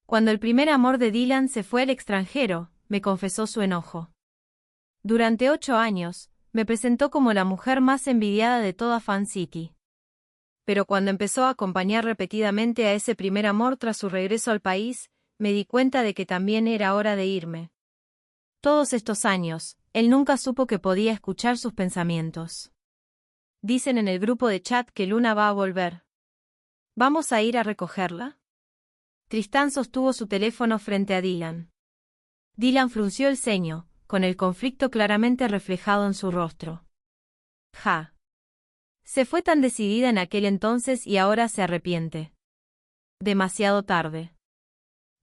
Cuando el primer amor de Dylan se fue al extranjero, me confesó su enojo. Durante 8 años, me presentó como la mujer más envidiada de toda Fan City. Pero cuando empezó a acompañar repetidamente a ese primer amor tras su regreso al país, me di cuenta de que también era hora de irme. Todos estos años, él nunca supo que podía escuchar sus pensamientos. Dicen en el grupo de chat que Luna va a volver. ¿Vamos a ir a recogerla? Tristán sostuvo su teléfono frente a Dylan. Dylan frunció el ceño, con el conflicto claramente reflejado en su rostro. Ja. Se fue tan decidida en aquel entonces y ahora se arrepiente. Demasiado tarde.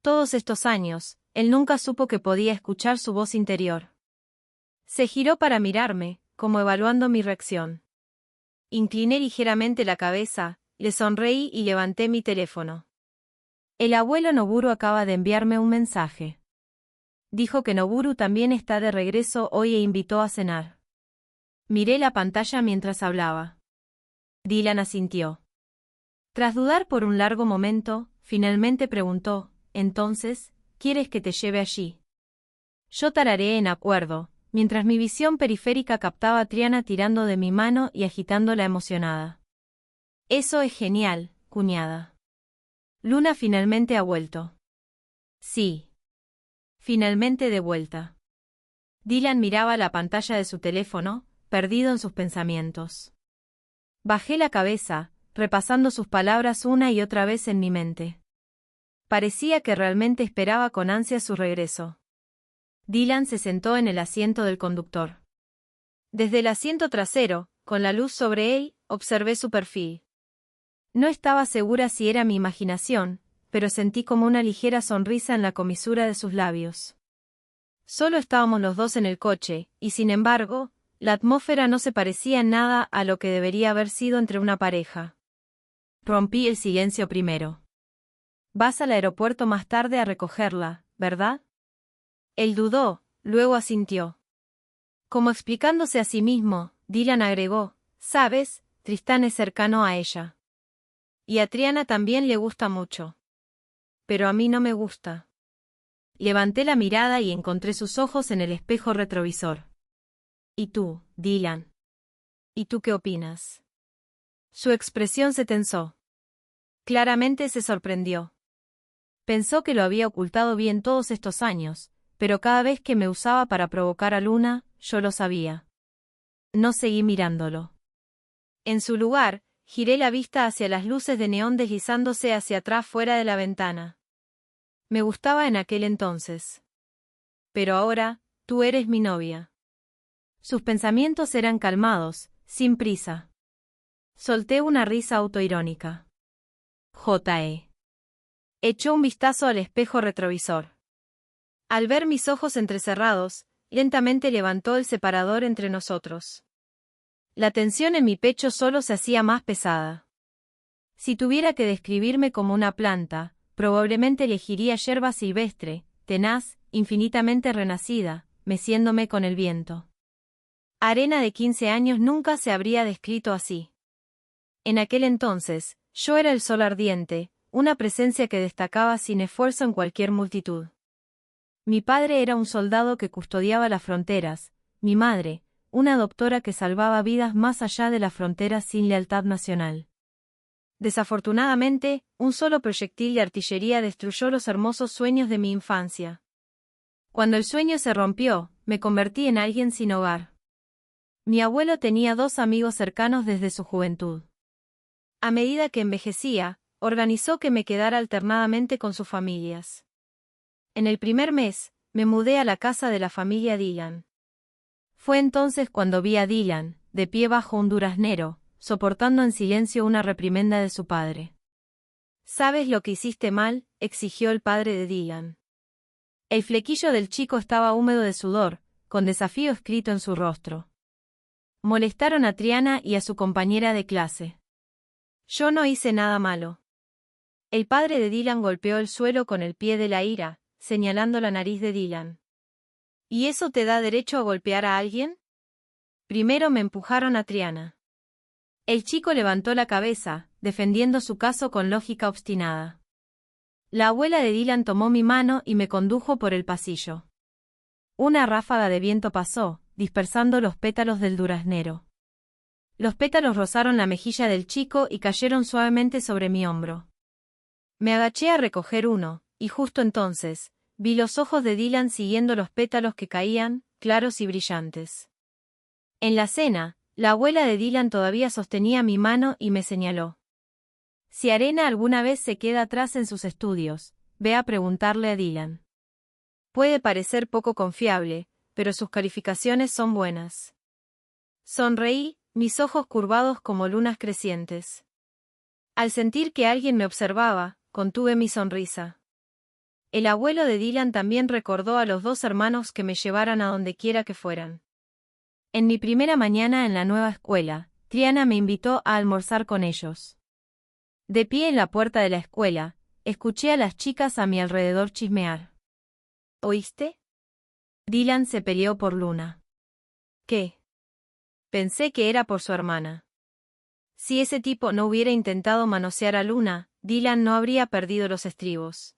Todos estos años, él nunca supo que podía escuchar su voz interior. Se giró para mirarme, como evaluando mi reacción. Incliné ligeramente la cabeza, le sonreí y levanté mi teléfono. El abuelo Noburu acaba de enviarme un mensaje. Dijo que Noburu también está de regreso hoy e invitó a cenar. Miré la pantalla mientras hablaba. Dylan asintió. Tras dudar por un largo momento, finalmente preguntó, «Entonces, ¿quieres que te lleve allí?» Yo tarareé en acuerdo, mientras mi visión periférica captaba a Triana tirando de mi mano y agitándola emocionada. «Eso es genial, cuñada. Luna finalmente ha vuelto». «Sí. Finalmente de vuelta». Dylan miraba la pantalla de su teléfono, perdido en sus pensamientos. Bajé la cabeza, repasando sus palabras una y otra vez en mi mente. Parecía que realmente esperaba con ansia su regreso. Dylan se sentó en el asiento del conductor. Desde el asiento trasero, con la luz sobre él, observé su perfil. No estaba segura si era mi imaginación, pero sentí como una ligera sonrisa en la comisura de sus labios. Solo estábamos los dos en el coche, y sin embargo, la atmósfera no se parecía en nada a lo que debería haber sido entre una pareja. Rompí el silencio primero. «Vas al aeropuerto más tarde a recogerla, ¿verdad?» Él dudó, luego asintió. Como explicándose a sí mismo, Dylan agregó, «Sabes, Tristán es cercano a ella. Y a Triana también le gusta mucho. Pero a mí no me gusta». Levanté la mirada y encontré sus ojos en el espejo retrovisor. «¿Y tú, Dylan? ¿Y tú qué opinas?» Su expresión se tensó. Claramente se sorprendió. Pensó que lo había ocultado bien todos estos años, pero cada vez que me usaba para provocar a Luna, yo lo sabía. No seguí mirándolo. En su lugar, giré la vista hacia las luces de neón deslizándose hacia atrás fuera de la ventana. Me gustaba en aquel entonces. Pero ahora, tú eres mi novia. Sus pensamientos eran calmados, sin prisa. Solté una risa autoirónica. J.E. Echó un vistazo al espejo retrovisor. Al ver mis ojos entrecerrados, lentamente levantó el separador entre nosotros. La tensión en mi pecho solo se hacía más pesada. Si tuviera que describirme como una planta, probablemente elegiría yerba silvestre, tenaz, infinitamente renacida, meciéndome con el viento. Arena de 15 años nunca se habría descrito así. En aquel entonces, yo era el sol ardiente, una presencia que destacaba sin esfuerzo en cualquier multitud. Mi padre era un soldado que custodiaba las fronteras, mi madre, una doctora que salvaba vidas más allá de las fronteras sin lealtad nacional. Desafortunadamente, un solo proyectil de artillería destruyó los hermosos sueños de mi infancia. Cuando el sueño se rompió, me convertí en alguien sin hogar. Mi abuelo tenía 2 amigos cercanos desde su juventud. A medida que envejecía, organizó que me quedara alternadamente con sus familias. En el primer mes, me mudé a la casa de la familia Dylan. Fue entonces cuando vi a Dylan, de pie bajo un duraznero, soportando en silencio una reprimenda de su padre. «¿Sabes lo que hiciste mal?», exigió el padre de Dylan. El flequillo del chico estaba húmedo de sudor, con desafío escrito en su rostro. Molestaron a Triana y a su compañera de clase. Yo no hice nada malo. El padre de Dylan golpeó el suelo con el pie de la ira, señalando la nariz de Dylan. ¿Y eso te da derecho a golpear a alguien? Primero me empujaron a Triana. El chico levantó la cabeza, defendiendo su caso con lógica obstinada. La abuela de Dylan tomó mi mano y me condujo por el pasillo. Una ráfaga de viento pasó, dispersando los pétalos del duraznero. Los pétalos rozaron la mejilla del chico y cayeron suavemente sobre mi hombro. Me agaché a recoger uno, y justo entonces, vi los ojos de Dylan siguiendo los pétalos que caían, claros y brillantes. En la cena, la abuela de Dylan todavía sostenía mi mano y me señaló. Si Arena alguna vez se queda atrás en sus estudios, ve a preguntarle a Dylan. Puede parecer poco confiable, pero sus calificaciones son buenas. Sonreí, mis ojos curvados como lunas crecientes. Al sentir que alguien me observaba, contuve mi sonrisa. El abuelo de Dylan también recordó a los dos hermanos que me llevaran a donde quiera que fueran. En mi primera mañana en la nueva escuela, Triana me invitó a almorzar con ellos. De pie en la puerta de la escuela, escuché a las chicas a mi alrededor chismear. ¿Oíste? Dylan se peleó por Luna. ¿Qué? Pensé que era por su hermana. Si ese tipo no hubiera intentado manosear a Luna, Dylan no habría perdido los estribos.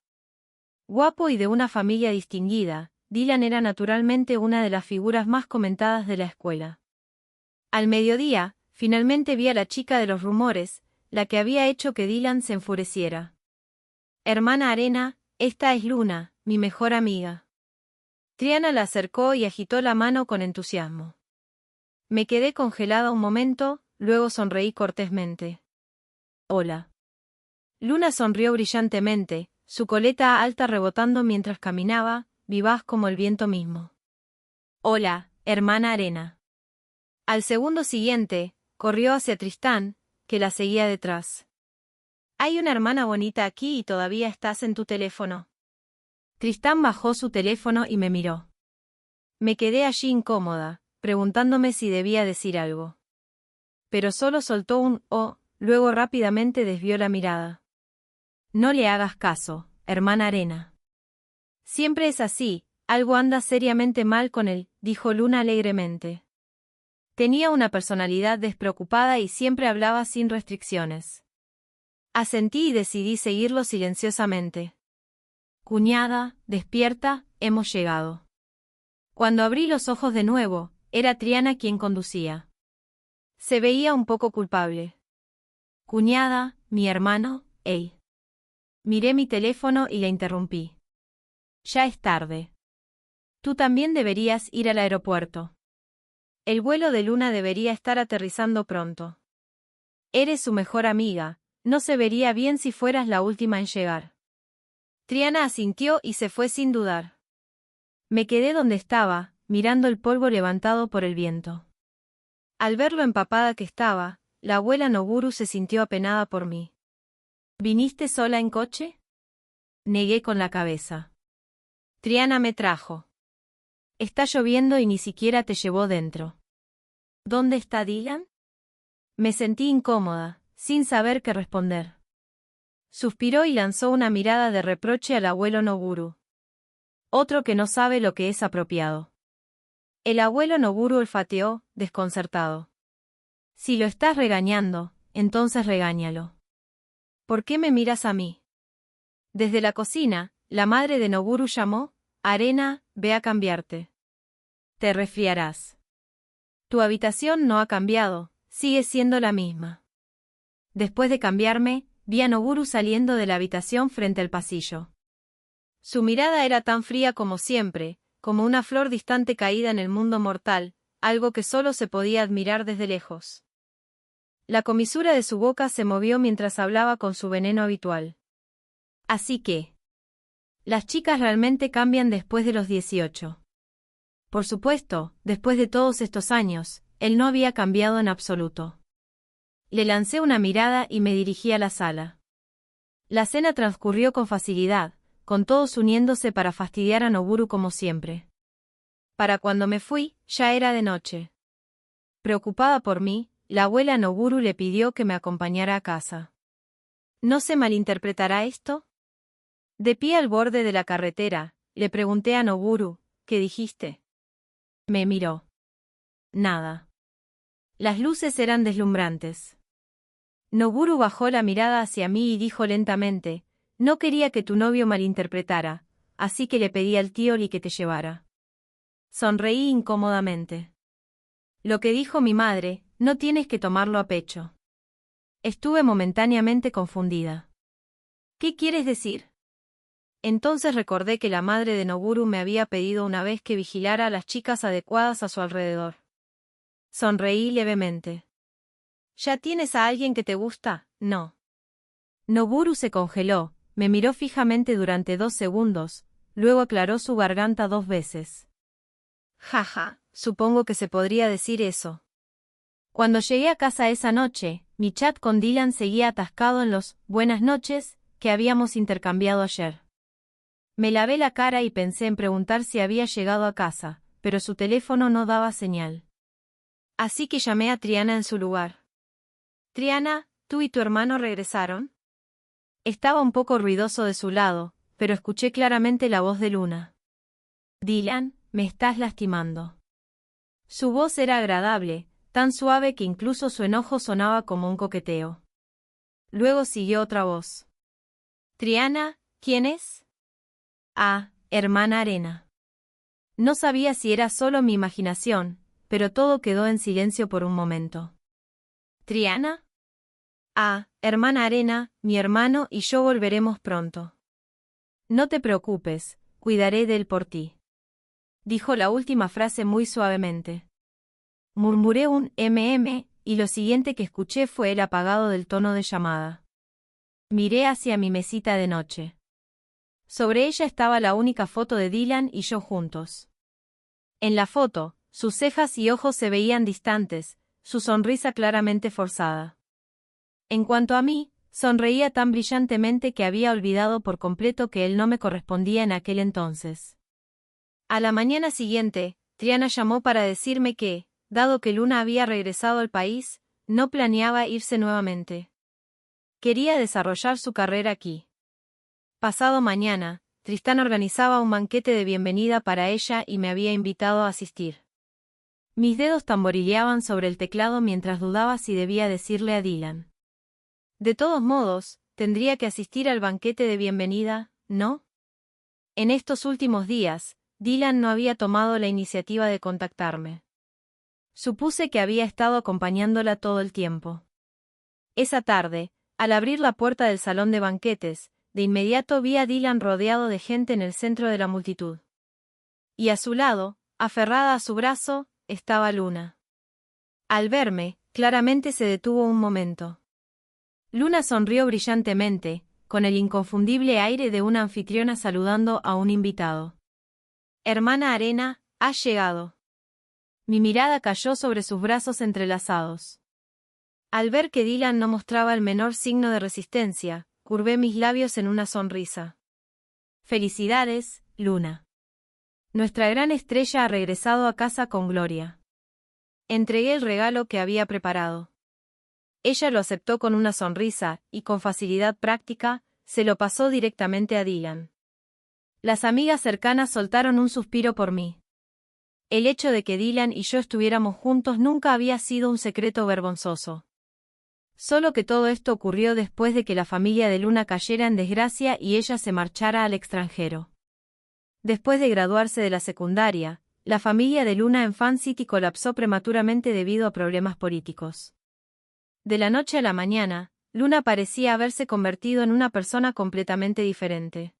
Guapo y de una familia distinguida, Dylan era naturalmente una de las figuras más comentadas de la escuela. Al mediodía, finalmente vi a la chica de los rumores, la que había hecho que Dylan se enfureciera. Hermana Arena, esta es Luna, mi mejor amiga. Triana la acercó y agitó la mano con entusiasmo. Me quedé congelada un momento, luego sonreí cortésmente. Hola. Luna sonrió brillantemente, su coleta alta rebotando mientras caminaba, vivaz como el viento mismo. Hola, hermana Arena. Al segundo siguiente, corrió hacia Tristán, que la seguía detrás. Hay una hermana bonita aquí y todavía estás en tu teléfono. Tristán bajó su teléfono y me miró. Me quedé allí incómoda, preguntándome si debía decir algo. Pero solo soltó un «oh», luego rápidamente desvió la mirada. No le hagas caso, hermana Arena. Siempre es así, algo anda seriamente mal con él, dijo Luna alegremente. Tenía una personalidad despreocupada y siempre hablaba sin restricciones. Asentí y decidí seguirlo silenciosamente. Cuñada, despierta, hemos llegado. Cuando abrí los ojos de nuevo, era Triana quien conducía. Se veía un poco culpable. Cuñada, mi hermano, hey. Miré mi teléfono y la interrumpí. Ya es tarde. Tú también deberías ir al aeropuerto. El vuelo de Luna debería estar aterrizando pronto. Eres su mejor amiga, no se vería bien si fueras la última en llegar. Triana asintió y se fue sin dudar. Me quedé donde estaba, mirando el polvo levantado por el viento. Al ver lo empapada que estaba, la abuela Noguru se sintió apenada por mí. ¿Viniste sola en coche? Negué con la cabeza. Triana me trajo. Está lloviendo y ni siquiera te llevó dentro. ¿Dónde está Dylan? Me sentí incómoda, sin saber qué responder. Suspiró y lanzó una mirada de reproche al abuelo Noguru. Otro que no sabe lo que es apropiado. El abuelo Noguru olfateó, desconcertado. Si lo estás regañando, entonces regáñalo. ¿Por qué me miras a mí? Desde la cocina, la madre de Noguru llamó, Arena, ve a cambiarte. Te resfriarás. Tu habitación no ha cambiado, sigue siendo la misma. Después de cambiarme, vi a Noguru saliendo de la habitación frente al pasillo. Su mirada era tan fría como siempre, como una flor distante caída en el mundo mortal, algo que solo se podía admirar desde lejos. La comisura de su boca se movió mientras hablaba con su veneno habitual. Así que... las chicas realmente cambian después de los 18. Por supuesto, después de todos estos años, él no había cambiado en absoluto. Le lancé una mirada y me dirigí a la sala. La cena transcurrió con facilidad, con todos uniéndose para fastidiar a Noguru como siempre. Para cuando me fui, ya era de noche. Preocupada por mí, la abuela Noguru le pidió que me acompañara a casa. ¿No se malinterpretará esto? De pie al borde de la carretera, le pregunté a Noguru, ¿qué dijiste? Me miró. Nada. Las luces eran deslumbrantes. Noguru bajó la mirada hacia mí y dijo lentamente, no quería que tu novio malinterpretara, así que le pedí al tío Lee que te llevara. Sonreí incómodamente. Lo que dijo mi madre, no tienes que tomarlo a pecho. Estuve momentáneamente confundida. ¿Qué quieres decir? Entonces recordé que la madre de Noburu me había pedido una vez que vigilara a las chicas adecuadas a su alrededor. Sonreí levemente. ¿Ya tienes a alguien que te gusta? No. Noburu se congeló, me miró fijamente durante 2 segundos, luego aclaró su garganta 2 veces. Jaja, supongo que se podría decir eso. Cuando llegué a casa esa noche, mi chat con Dylan seguía atascado en los «buenas noches» que habíamos intercambiado ayer. Me lavé la cara y pensé en preguntar si había llegado a casa, pero su teléfono no daba señal. Así que llamé a Triana en su lugar. «Triana, ¿tú y tu hermano regresaron?» Estaba un poco ruidoso de su lado, pero escuché claramente la voz de Luna. «Dylan, me estás lastimando». Su voz era agradable, tan suave que incluso su enojo sonaba como un coqueteo. Luego siguió otra voz. «Triana, ¿quién es?» «Ah, hermana Arena». No sabía si era solo mi imaginación, pero todo quedó en silencio por un momento. «¿Triana?» «Ah, hermana Arena, mi hermano y yo volveremos pronto». «No te preocupes, cuidaré de él por ti». Dijo la última frase muy suavemente. Murmuré un y lo siguiente que escuché fue el apagado del tono de llamada. Miré hacia mi mesita de noche. Sobre ella estaba la única foto de Dylan y yo juntos. En la foto, sus cejas y ojos se veían distantes, su sonrisa claramente forzada. En cuanto a mí, sonreía tan brillantemente que había olvidado por completo que él no me correspondía en aquel entonces. A la mañana siguiente, Triana llamó para decirme que, dado que Luna había regresado al país, no planeaba irse nuevamente. Quería desarrollar su carrera aquí. Pasado mañana, Tristán organizaba un banquete de bienvenida para ella y me había invitado a asistir. Mis dedos tamborileaban sobre el teclado mientras dudaba si debía decirle a Dylan. De todos modos, tendría que asistir al banquete de bienvenida, ¿no? En estos últimos días, Dylan no había tomado la iniciativa de contactarme. Supuse que había estado acompañándola todo el tiempo. Esa tarde, al abrir la puerta del salón de banquetes, de inmediato vi a Dylan rodeado de gente en el centro de la multitud. Y a su lado, aferrada a su brazo, estaba Luna. Al verme, claramente se detuvo un momento. Luna sonrió brillantemente, con el inconfundible aire de una anfitriona saludando a un invitado. «Hermana Arena, has llegado». Mi mirada cayó sobre sus brazos entrelazados. Al ver que Dylan no mostraba el menor signo de resistencia, curvé mis labios en una sonrisa. «Felicidades, Luna. Nuestra gran estrella ha regresado a casa con gloria». Entregué el regalo que había preparado. Ella lo aceptó con una sonrisa, y con facilidad práctica, se lo pasó directamente a Dylan. Las amigas cercanas soltaron un suspiro por mí. El hecho de que Dylan y yo estuviéramos juntos nunca había sido un secreto vergonzoso. Solo que todo esto ocurrió después de que la familia de Luna cayera en desgracia y ella se marchara al extranjero. Después de graduarse de la secundaria, la familia de Luna en Fan City colapsó prematuramente debido a problemas políticos. De la noche a la mañana, Luna parecía haberse convertido en una persona completamente diferente.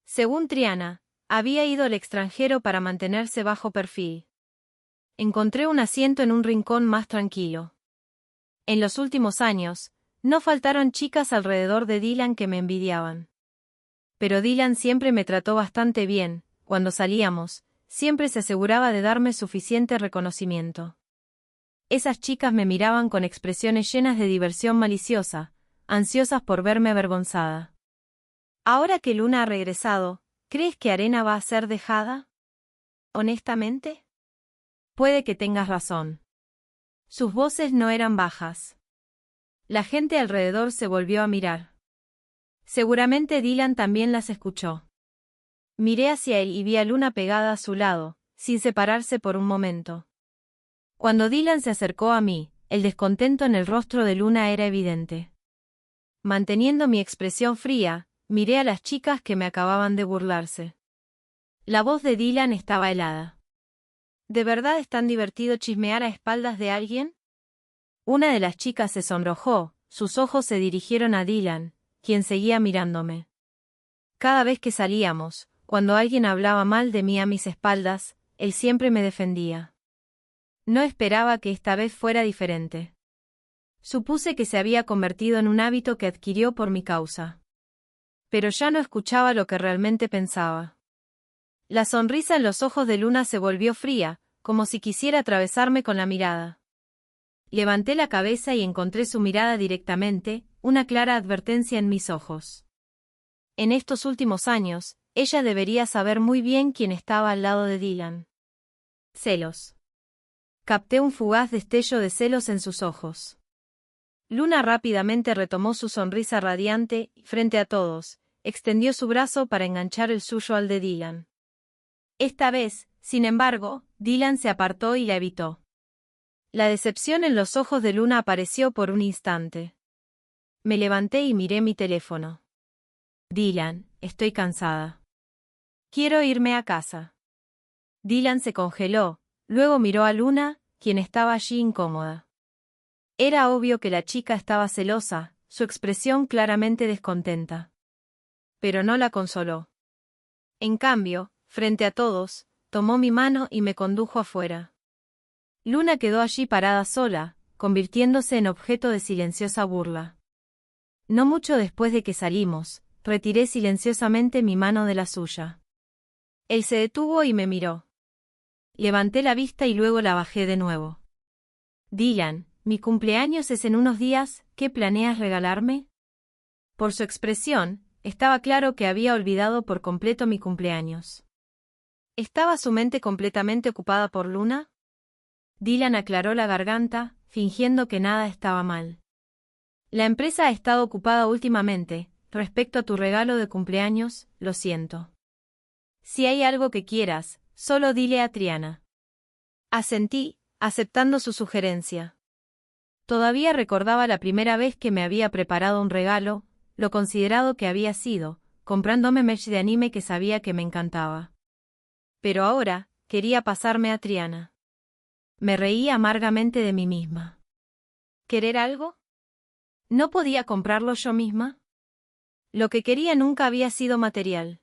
Según Triana, había ido al extranjero para mantenerse bajo perfil. Encontré un asiento en un rincón más tranquilo. En los últimos años, no faltaron chicas alrededor de Dylan que me envidiaban. Pero Dylan siempre me trató bastante bien, cuando salíamos, siempre se aseguraba de darme suficiente reconocimiento. Esas chicas me miraban con expresiones llenas de diversión maliciosa, ansiosas por verme avergonzada. Ahora que Luna ha regresado, ¿crees que Arena va a ser dejada? ¿Honestamente? Puede que tengas razón. Sus voces no eran bajas. La gente alrededor se volvió a mirar. Seguramente Dylan también las escuchó. Miré hacia él y vi a Luna pegada a su lado, sin separarse por un momento. Cuando Dylan se acercó a mí, el descontento en el rostro de Luna era evidente. Manteniendo mi expresión fría, miré a las chicas que me acababan de burlarse. La voz de Dylan estaba helada. ¿De verdad es tan divertido chismear a espaldas de alguien? Una de las chicas se sonrojó, sus ojos se dirigieron a Dylan, quien seguía mirándome. Cada vez que salíamos, cuando alguien hablaba mal de mí a mis espaldas, él siempre me defendía. No esperaba que esta vez fuera diferente. Supuse que se había convertido en un hábito que adquirió por mi causa. Pero ya no escuchaba lo que realmente pensaba. La sonrisa en los ojos de Luna se volvió fría, como si quisiera atravesarme con la mirada. Levanté la cabeza y encontré su mirada directamente, una clara advertencia en mis ojos. En estos últimos años, ella debería saber muy bien quién estaba al lado de Dylan. Celos. Capté un fugaz destello de celos en sus ojos. Luna rápidamente retomó su sonrisa radiante y, frente a todos, extendió su brazo para enganchar el suyo al de Dylan. Esta vez, sin embargo, Dylan se apartó y la evitó. La decepción en los ojos de Luna apareció por un instante. Me levanté y miré mi teléfono. Dylan, estoy cansada. Quiero irme a casa. Dylan se congeló, luego miró a Luna, quien estaba allí incómoda. Era obvio que la chica estaba celosa, su expresión claramente descontenta. Pero no la consoló. En cambio, frente a todos, tomó mi mano y me condujo afuera. Luna quedó allí parada sola, convirtiéndose en objeto de silenciosa burla. No mucho después de que salimos, retiré silenciosamente mi mano de la suya. Él se detuvo y me miró. Levanté la vista y luego la bajé de nuevo. Dylan, mi cumpleaños es en unos días, ¿qué planeas regalarme? Por su expresión, estaba claro que había olvidado por completo mi cumpleaños. ¿Estaba su mente completamente ocupada por Luna? Dylan aclaró la garganta, fingiendo que nada estaba mal. La empresa ha estado ocupada últimamente, respecto a tu regalo de cumpleaños, lo siento. Si hay algo que quieras, solo dile a Triana. Asentí, aceptando su sugerencia. Todavía recordaba la primera vez que me había preparado un regalo, lo considerado que había sido, comprándome merch de anime que sabía que me encantaba. Pero ahora, quería pasarme a Triana. Me reí amargamente de mí misma. ¿Querer algo? ¿No podía comprarlo yo misma? Lo que quería nunca había sido material.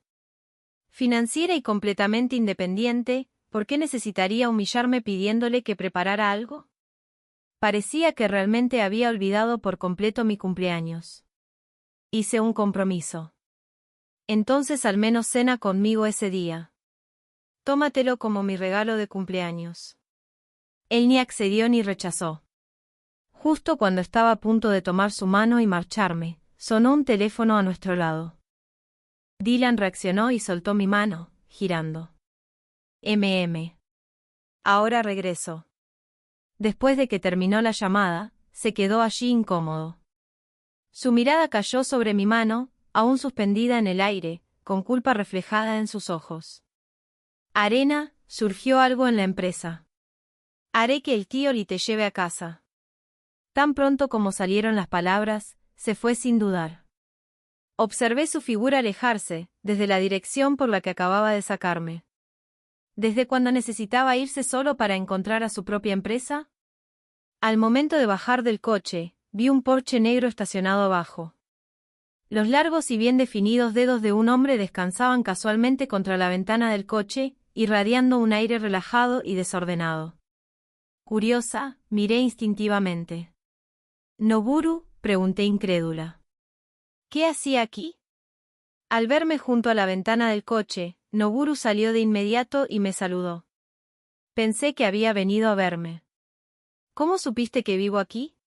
Financiera y completamente independiente, ¿por qué necesitaría humillarme pidiéndole que preparara algo? Parecía que realmente había olvidado por completo mi cumpleaños. Hice un compromiso. Entonces al menos cena conmigo ese día. Tómatelo como mi regalo de cumpleaños. Él ni accedió ni rechazó. Justo cuando estaba a punto de tomar su mano y marcharme, sonó un teléfono a nuestro lado. Dylan reaccionó y soltó mi mano, girando. Ahora regreso. Después de que terminó la llamada, se quedó allí incómodo. Su mirada cayó sobre mi mano, aún suspendida en el aire, con culpa reflejada en sus ojos. Arena, surgió algo en la empresa. Haré que el tío Lee te lleve a casa. Tan pronto como salieron las palabras, se fue sin dudar. Observé su figura alejarse, desde la dirección por la que acababa de sacarme. ¿Desde cuándo necesitaba irse solo para encontrar a su propia empresa? Al momento de bajar del coche, vi un Porsche negro estacionado abajo. Los largos y bien definidos dedos de un hombre descansaban casualmente contra la ventana del coche, irradiando un aire relajado y desordenado. Curiosa, miré instintivamente. ¿Noburu?, pregunté incrédula. ¿Qué hacía aquí? Al verme junto a la ventana del coche, Noburu salió de inmediato y me saludó. Pensé que había venido a verme. ¿Cómo supiste que vivo aquí?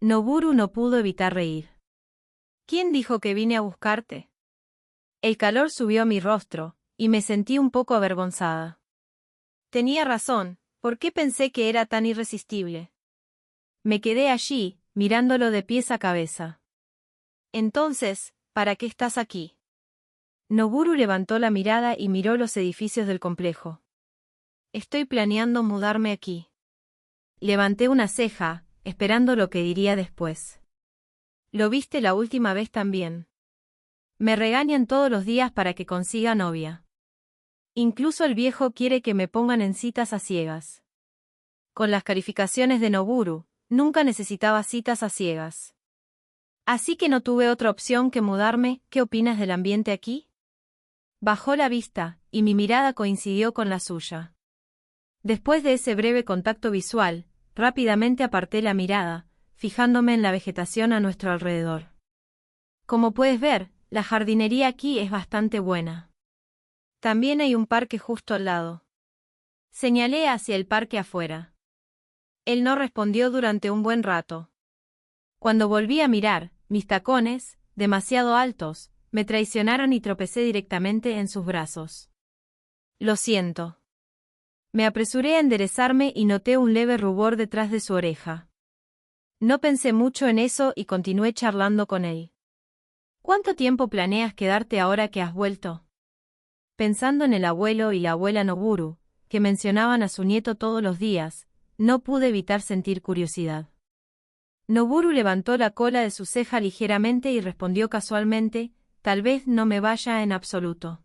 Noburu no pudo evitar reír. ¿Quién dijo que vine a buscarte? El calor subió a mi rostro, y me sentí un poco avergonzada. Tenía razón, ¿por qué pensé que era tan irresistible? Me quedé allí, mirándolo de pies a cabeza. Entonces, ¿para qué estás aquí? Noburu levantó la mirada y miró los edificios del complejo. Estoy planeando mudarme aquí. Levanté una ceja, esperando lo que diría después. ¿Lo viste la última vez también? Me regañan todos los días para que consiga novia. Incluso el viejo quiere que me pongan en citas a ciegas. Con las calificaciones de Noburu, nunca necesitaba citas a ciegas. Así que no tuve otra opción que mudarme. ¿Qué opinas del ambiente aquí? Bajó la vista, y mi mirada coincidió con la suya. Después de ese breve contacto visual, rápidamente aparté la mirada, fijándome en la vegetación a nuestro alrededor. Como puedes ver, la jardinería aquí es bastante buena. También hay un parque justo al lado. Señalé hacia el parque afuera. Él no respondió durante un buen rato. Cuando volví a mirar, mis tacones, demasiado altos, me traicionaron y tropecé directamente en sus brazos. Lo siento. Me apresuré a enderezarme y noté un leve rubor detrás de su oreja. No pensé mucho en eso y continué charlando con él. ¿Cuánto tiempo planeas quedarte ahora que has vuelto? Pensando en el abuelo y la abuela Noburu, que mencionaban a su nieto todos los días, no pude evitar sentir curiosidad. Noburu levantó la cola de su ceja ligeramente y respondió casualmente, tal vez no me vaya en absoluto.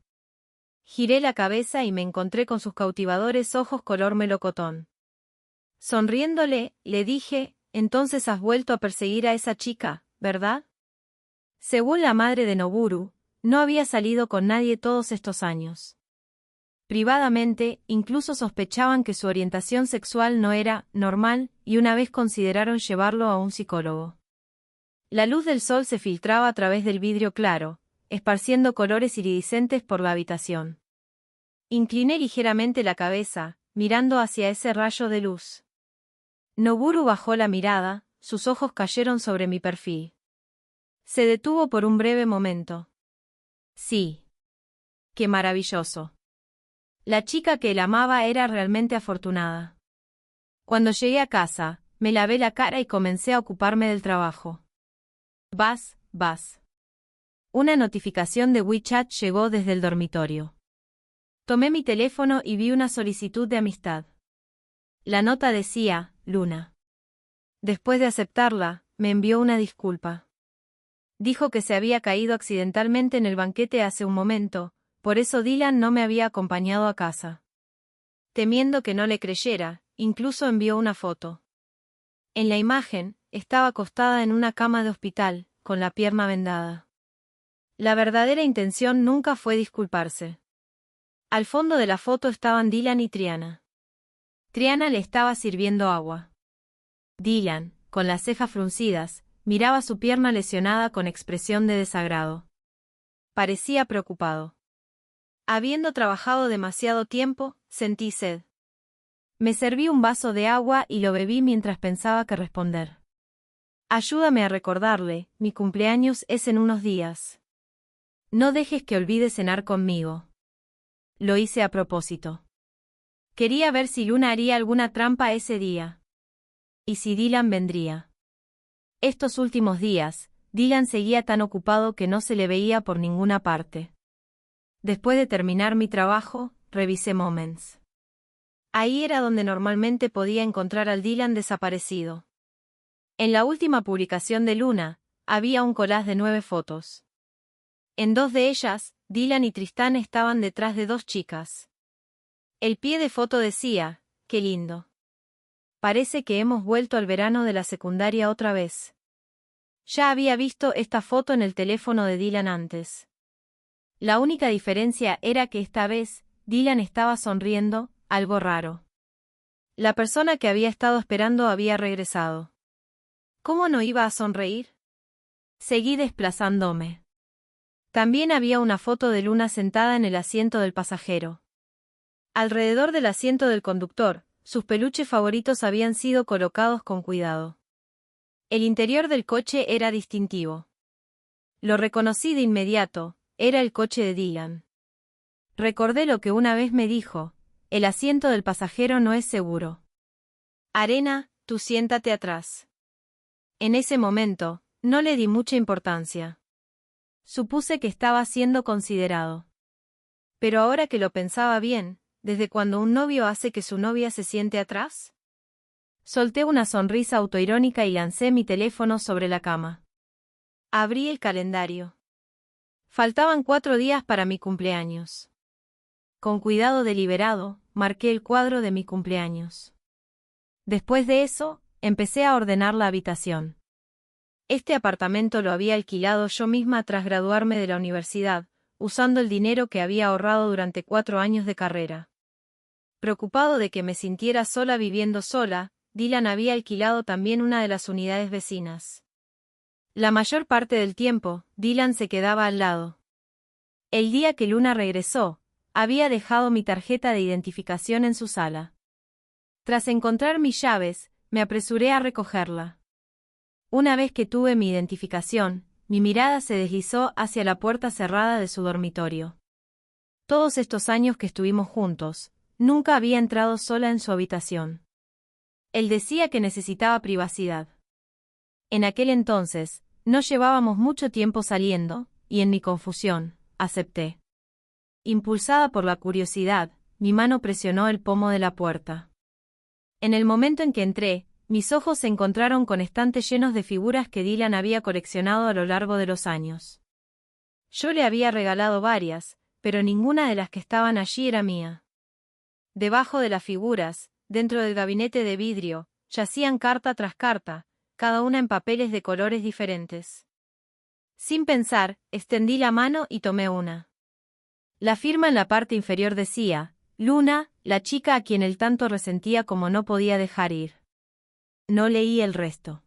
Giré la cabeza y me encontré con sus cautivadores ojos color melocotón. Sonriéndole, le dije, entonces has vuelto a perseguir a esa chica, ¿verdad? Según la madre de Noburu, no había salido con nadie todos estos años. Privadamente, incluso sospechaban que su orientación sexual no era normal y una vez consideraron llevarlo a un psicólogo. La luz del sol se filtraba a través del vidrio claro, esparciendo colores iridiscentes por la habitación. Incliné ligeramente la cabeza, mirando hacia ese rayo de luz. Noburu bajó la mirada, sus ojos cayeron sobre mi perfil. Se detuvo por un breve momento. Sí. Qué maravilloso. La chica que él amaba era realmente afortunada. Cuando llegué a casa, me lavé la cara y comencé a ocuparme del trabajo. Vas. Una notificación de WeChat llegó desde el dormitorio. Tomé mi teléfono y vi una solicitud de amistad. La nota decía, Luna. Después de aceptarla, me envió una disculpa. Dijo que se había caído accidentalmente en el banquete hace un momento, por eso Dylan no me había acompañado a casa. Temiendo que no le creyera, incluso envió una foto. En la imagen, estaba acostada en una cama de hospital, con la pierna vendada. La verdadera intención nunca fue disculparse. Al fondo de la foto estaban Dylan y Triana. Triana le estaba sirviendo agua. Dylan, con las cejas fruncidas, miraba su pierna lesionada con expresión de desagrado. Parecía preocupado. Habiendo trabajado demasiado tiempo, sentí sed. Me serví un vaso de agua y lo bebí mientras pensaba qué responder. Ayúdame a recordarle, mi cumpleaños es en unos días. No dejes que olvide cenar conmigo. Lo hice a propósito. Quería ver si Luna haría alguna trampa ese día. Y si Dylan vendría. Estos últimos días, Dylan seguía tan ocupado que no se le veía por ninguna parte. Después de terminar mi trabajo, revisé Moments. Ahí era donde normalmente podía encontrar al Dylan desaparecido. En la última publicación de Luna, había un collage de 9 fotos. En 2 de ellas, Dylan y Tristán estaban detrás de 2 chicas. El pie de foto decía, qué lindo. Parece que hemos vuelto al verano de la secundaria otra vez. Ya había visto esta foto en el teléfono de Dylan antes. La única diferencia era que esta vez, Dylan estaba sonriendo, algo raro. La persona que había estado esperando había regresado. ¿Cómo no iba a sonreír? Seguí desplazándome. También había una foto de Luna sentada en el asiento del pasajero. Alrededor del asiento del conductor, sus peluches favoritos habían sido colocados con cuidado. El interior del coche era distintivo. Lo reconocí de inmediato, era el coche de Dylan. Recordé lo que una vez me dijo, el asiento del pasajero no es seguro. Arena, tú siéntate atrás. En ese momento, no le di mucha importancia. Supuse que estaba siendo considerado. Pero ahora que lo pensaba bien, ¿desde cuando un novio hace que su novia se siente atrás? Solté una sonrisa autoirónica y lancé mi teléfono sobre la cama. Abrí el calendario. Faltaban 4 días para mi cumpleaños. Con cuidado deliberado, marqué el cuadro de mi cumpleaños. Después de eso, empecé a ordenar la habitación. Este apartamento lo había alquilado yo misma tras graduarme de la universidad, usando el dinero que había ahorrado durante 4 años de carrera. Preocupado de que me sintiera sola viviendo sola, Dylan había alquilado también una de las unidades vecinas. La mayor parte del tiempo, Dylan se quedaba al lado. El día que Luna regresó, había dejado mi tarjeta de identificación en su sala. Tras encontrar mis llaves, me apresuré a recogerla. Una vez que tuve mi identificación, mi mirada se deslizó hacia la puerta cerrada de su dormitorio. Todos estos años que estuvimos juntos, nunca había entrado sola en su habitación. Él decía que necesitaba privacidad. En aquel entonces, no llevábamos mucho tiempo saliendo, y en mi confusión, acepté. Impulsada por la curiosidad, mi mano presionó el pomo de la puerta. En el momento en que entré, mis ojos se encontraron con estantes llenos de figuras que Dylan había coleccionado a lo largo de los años. Yo le había regalado varias, pero ninguna de las que estaban allí era mía. Debajo de las figuras, dentro del gabinete de vidrio, yacían carta tras carta, cada una en papeles de colores diferentes. Sin pensar, extendí la mano y tomé una. La firma en la parte inferior decía, Luna, la chica a quien él tanto resentía como no podía dejar ir. No leí el resto.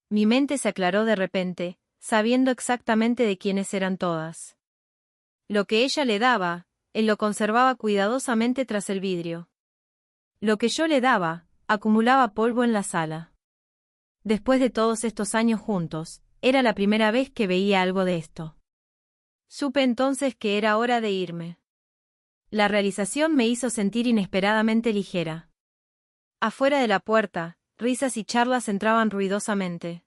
Mi mente se aclaró de repente, sabiendo exactamente de quiénes eran todas. Lo que ella le daba, él lo conservaba cuidadosamente tras el vidrio. Lo que yo le daba, acumulaba polvo en la sala. Después de todos estos años juntos, era la primera vez que veía algo de esto. Supe entonces que era hora de irme. La realización me hizo sentir inesperadamente ligera. Afuera de la puerta, risas y charlas entraban ruidosamente.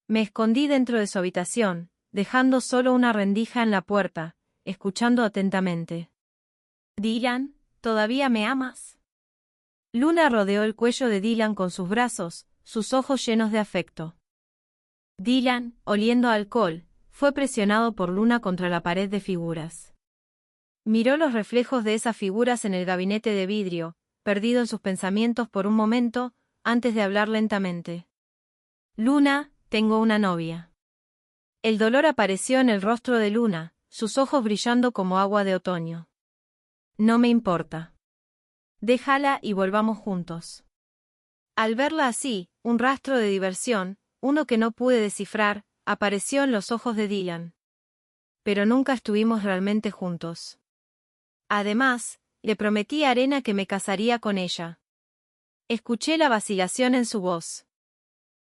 Me escondí dentro de su habitación, dejando solo una rendija en la puerta, escuchando atentamente. «Dylan, ¿todavía me amas?» Luna rodeó el cuello de Dylan con sus brazos, sus ojos llenos de afecto. Dylan, oliendo a alcohol, fue presionado por Luna contra la pared de figuras. Miró los reflejos de esas figuras en el gabinete de vidrio, perdido en sus pensamientos por un momento, antes de hablar lentamente. «Luna, tengo una novia». El dolor apareció en el rostro de Luna, sus ojos brillando como agua de otoño. «No me importa. Déjala y volvamos juntos». Al verla así, un rastro de diversión, uno que no pude descifrar, apareció en los ojos de Dylan. Pero nunca estuvimos realmente juntos. Además, le prometí a Arena que me casaría con ella. Escuché la vacilación en su voz.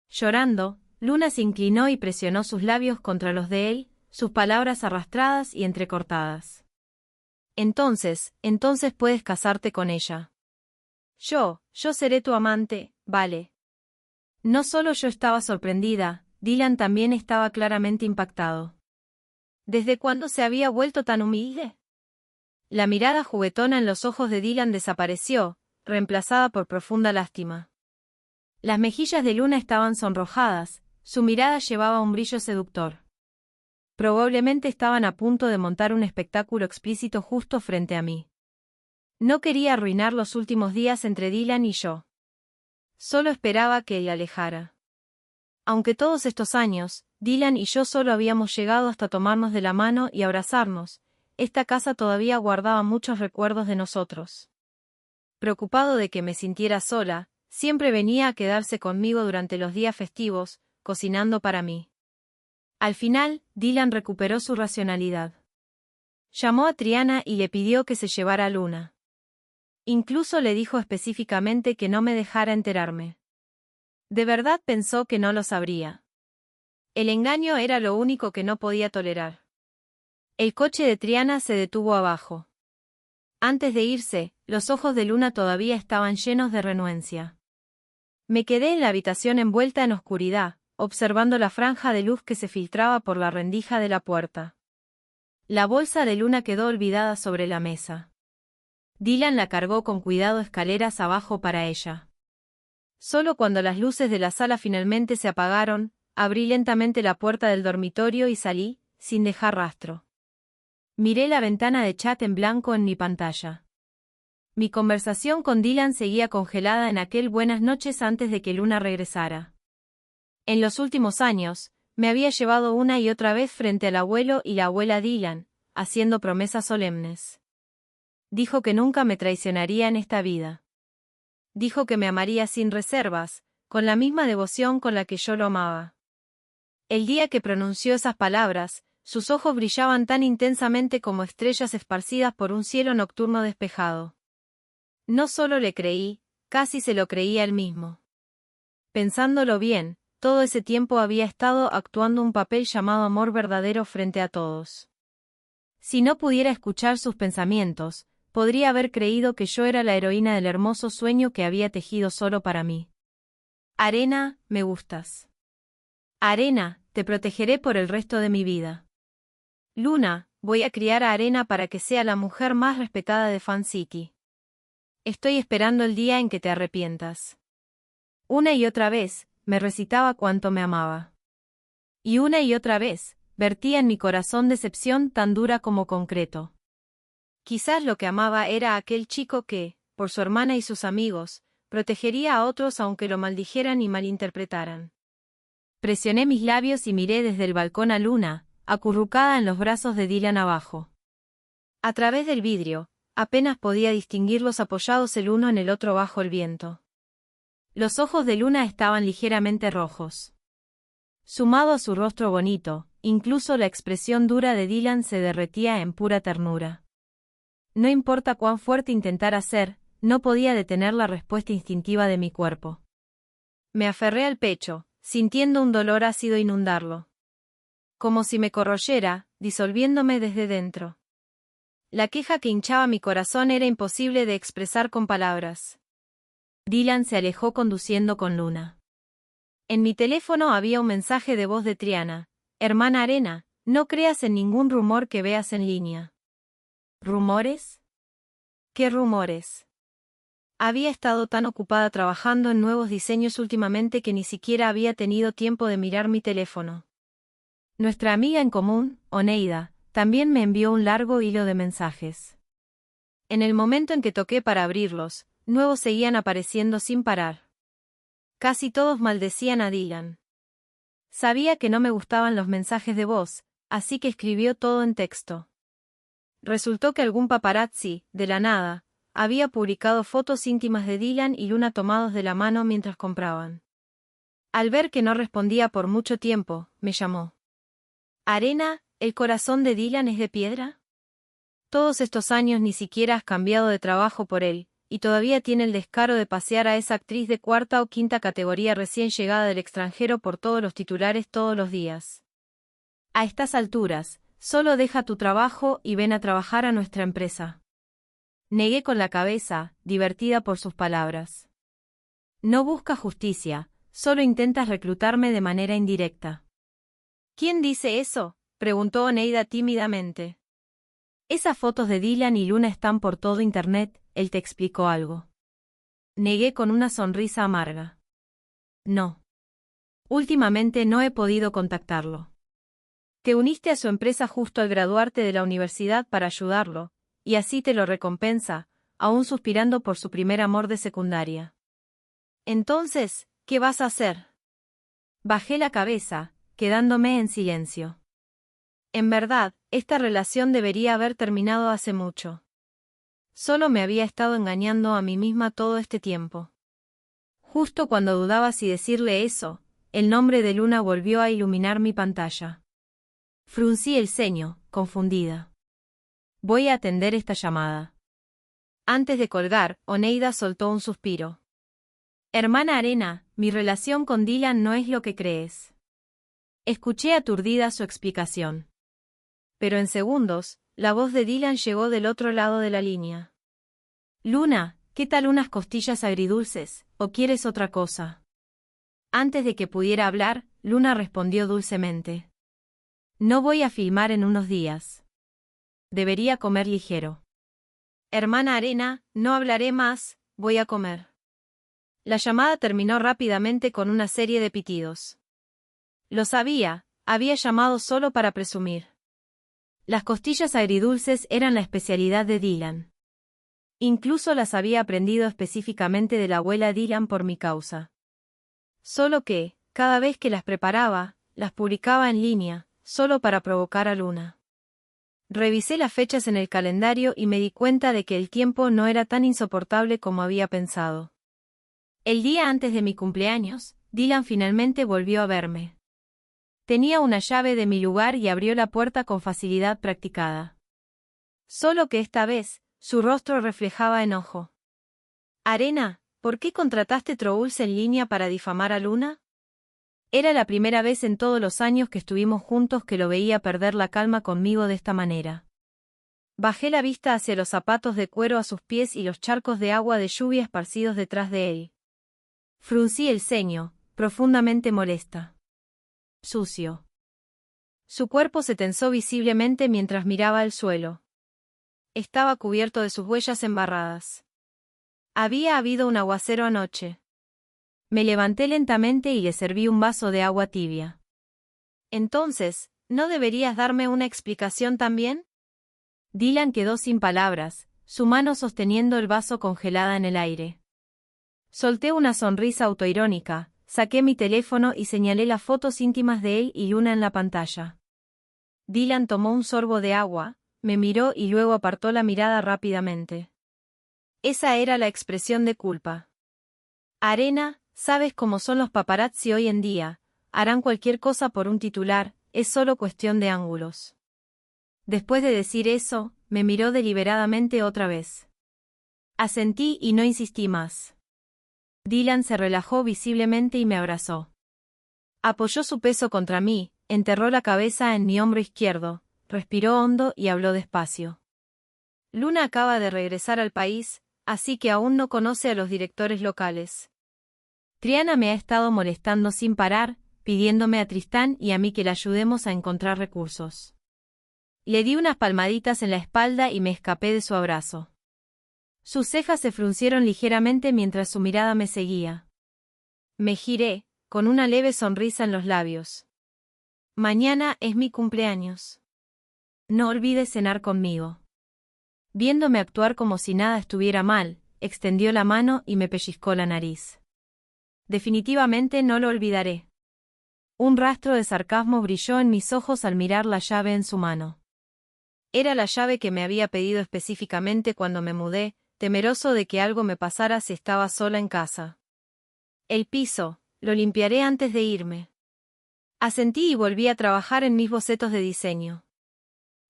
Llorando, Luna se inclinó y presionó sus labios contra los de él, sus palabras arrastradas y entrecortadas. Entonces puedes casarte con ella. Yo seré tu amante, ¿vale? No solo yo estaba sorprendida, Dylan también estaba claramente impactado. ¿Desde cuándo se había vuelto tan humilde? La mirada juguetona en los ojos de Dylan desapareció, reemplazada por profunda lástima. Las mejillas de Luna estaban sonrojadas, su mirada llevaba un brillo seductor. Probablemente estaban a punto de montar un espectáculo explícito justo frente a mí. No quería arruinar los últimos días entre Dylan y yo. Solo esperaba que él alejara. Aunque todos estos años, Dylan y yo solo habíamos llegado hasta tomarnos de la mano y abrazarnos, esta casa todavía guardaba muchos recuerdos de nosotros. Preocupado de que me sintiera sola, siempre venía a quedarse conmigo durante los días festivos, cocinando para mí. Al final, Dylan recuperó su racionalidad. Llamó a Triana y le pidió que se llevara a Luna. Incluso le dijo específicamente que no me dejara enterarme. De verdad pensó que no lo sabría. El engaño era lo único que no podía tolerar. El coche de Triana se detuvo abajo. Antes de irse, los ojos de Luna todavía estaban llenos de renuencia. Me quedé en la habitación envuelta en oscuridad, observando la franja de luz que se filtraba por la rendija de la puerta. La bolsa de Luna quedó olvidada sobre la mesa. Dylan la cargó con cuidado escaleras abajo para ella. Solo cuando las luces de la sala finalmente se apagaron, abrí lentamente la puerta del dormitorio y salí, sin dejar rastro. Miré la ventana de chat en blanco en mi pantalla. Mi conversación con Dylan seguía congelada en aquel buenas noches antes de que Luna regresara. En los últimos años, me había llevado una y otra vez frente al abuelo y la abuela Dylan, haciendo promesas solemnes. Dijo que nunca me traicionaría en esta vida. Dijo que me amaría sin reservas, con la misma devoción con la que yo lo amaba. El día que pronunció esas palabras, sus ojos brillaban tan intensamente como estrellas esparcidas por un cielo nocturno despejado. No solo le creí, casi se lo creía él mismo. Pensándolo bien, todo ese tiempo había estado actuando un papel llamado amor verdadero frente a todos. Si no pudiera escuchar sus pensamientos, podría haber creído que yo era la heroína del hermoso sueño que había tejido solo para mí. Arena, me gustas. Arena, te protegeré por el resto de mi vida. Luna, voy a criar a Arena para que sea la mujer más respetada de Fan City. Estoy esperando el día en que te arrepientas. Una y otra vez, me recitaba cuánto me amaba. Y una y otra vez, vertía en mi corazón decepción tan dura como concreto. Quizás lo que amaba era aquel chico que, por su hermana y sus amigos, protegería a otros aunque lo maldijeran y malinterpretaran. Presioné mis labios y miré desde el balcón a Luna, acurrucada en los brazos de Dylan abajo. A través del vidrio, apenas podía distinguirlos apoyados el uno en el otro bajo el viento. Los ojos de Luna estaban ligeramente rojos. Sumado a su rostro bonito, incluso la expresión dura de Dylan se derretía en pura ternura. No importa cuán fuerte intentara ser, no podía detener la respuesta instintiva de mi cuerpo. Me aferré al pecho, sintiendo un dolor ácido inundarlo. Como si me corroyera, disolviéndome desde dentro. La queja que hinchaba mi corazón era imposible de expresar con palabras. Dylan se alejó conduciendo con Luna. En mi teléfono había un mensaje de voz de Triana. Hermana Arena, no creas en ningún rumor que veas en línea. ¿Rumores? ¿Qué rumores? Había estado tan ocupada trabajando en nuevos diseños últimamente que ni siquiera había tenido tiempo de mirar mi teléfono. Nuestra amiga en común, Oneida, también me envió un largo hilo de mensajes. En el momento en que toqué para abrirlos, nuevos seguían apareciendo sin parar. Casi todos maldecían a Dylan. Sabía que no me gustaban los mensajes de voz, así que escribió todo en texto. Resultó que algún paparazzi, de la nada, había publicado fotos íntimas de Dylan y Luna tomados de la mano mientras compraban. Al ver que no respondía por mucho tiempo, me llamó. Arena, ¿el corazón de Dylan es de piedra? Todos estos años ni siquiera has cambiado de trabajo por él, y todavía tiene el descaro de pasear a esa actriz de cuarta o quinta categoría recién llegada del extranjero por todos los titulares todos los días. A estas alturas, solo deja tu trabajo y ven a trabajar a nuestra empresa. Negué con la cabeza, divertida por sus palabras. No buscas justicia, solo intentas reclutarme de manera indirecta. ¿Quién dice eso?, preguntó Oneida tímidamente. Esas fotos de Dylan y Luna están por todo internet, él te explicó algo. Negué con una sonrisa amarga. No. Últimamente no he podido contactarlo. Te uniste a su empresa justo al graduarte de la universidad para ayudarlo, y así te lo recompensa, aún suspirando por su primer amor de secundaria. Entonces, ¿qué vas a hacer? Bajé la cabeza, quedándome en silencio. En verdad, esta relación debería haber terminado hace mucho. Solo me había estado engañando a mí misma todo este tiempo. Justo cuando dudaba si decirle eso, el nombre de Luna volvió a iluminar mi pantalla. Fruncí el ceño, confundida. Voy a atender esta llamada. Antes de colgar, Oneida soltó un suspiro. Hermana Arena, mi relación con Dylan no es lo que crees. Escuché aturdida su explicación. Pero en segundos, la voz de Dylan llegó del otro lado de la línea. Luna, ¿qué tal unas costillas agridulces, o quieres otra cosa? Antes de que pudiera hablar, Luna respondió dulcemente. No voy a filmar en unos días. Debería comer ligero. Hermana Arena, no hablaré más, voy a comer. La llamada terminó rápidamente con una serie de pitidos. Lo sabía, había llamado solo para presumir. Las costillas agridulces eran la especialidad de Dylan. Incluso las había aprendido específicamente de la abuela Dylan por mi causa. Solo que, cada vez que las preparaba, las publicaba en línea, solo para provocar a Luna. Revisé las fechas en el calendario y me di cuenta de que el tiempo no era tan insoportable como había pensado. El día antes de mi cumpleaños, Dylan finalmente volvió a verme. Tenía una llave de mi lugar y abrió la puerta con facilidad practicada. Solo que esta vez, su rostro reflejaba enojo. «Arena, ¿por qué contrataste Trolls en línea para difamar a Luna?» Era la primera vez en todos los años que estuvimos juntos que lo veía perder la calma conmigo de esta manera. Bajé la vista hacia los zapatos de cuero a sus pies y los charcos de agua de lluvia esparcidos detrás de él. Fruncí el ceño, profundamente molesta. Sucio. Su cuerpo se tensó visiblemente mientras miraba el suelo. Estaba cubierto de sus huellas embarradas. Había habido un aguacero anoche. Me levanté lentamente y le serví un vaso de agua tibia. Entonces, ¿no deberías darme una explicación también? Dylan quedó sin palabras, su mano sosteniendo el vaso congelada en el aire. Solté una sonrisa autoirónica, saqué mi teléfono y señalé las fotos íntimas de él y Luna en la pantalla. Dylan tomó un sorbo de agua, me miró y luego apartó la mirada rápidamente. Esa era la expresión de culpa. Arena, sabes cómo son los paparazzi hoy en día, harán cualquier cosa por un titular, es solo cuestión de ángulos. Después de decir eso, me miró deliberadamente otra vez. Asentí y no insistí más. Dylan se relajó visiblemente y me abrazó. Apoyó su peso contra mí, enterró la cabeza en mi hombro izquierdo, respiró hondo y habló despacio. Luna acaba de regresar al país, así que aún no conoce a los directores locales. Triana me ha estado molestando sin parar, pidiéndome a Tristán y a mí que la ayudemos a encontrar recursos. Le di unas palmaditas en la espalda y me escapé de su abrazo. Sus cejas se fruncieron ligeramente mientras su mirada me seguía. Me giré, con una leve sonrisa en los labios. Mañana es mi cumpleaños. No olvides cenar conmigo. Viéndome actuar como si nada estuviera mal, extendió la mano y me pellizcó la nariz. Definitivamente no lo olvidaré. Un rastro de sarcasmo brilló en mis ojos al mirar la llave en su mano. Era la llave que me había pedido específicamente cuando me mudé, temeroso de que algo me pasara si estaba sola en casa. El piso, lo limpiaré antes de irme. Asentí y volví a trabajar en mis bocetos de diseño.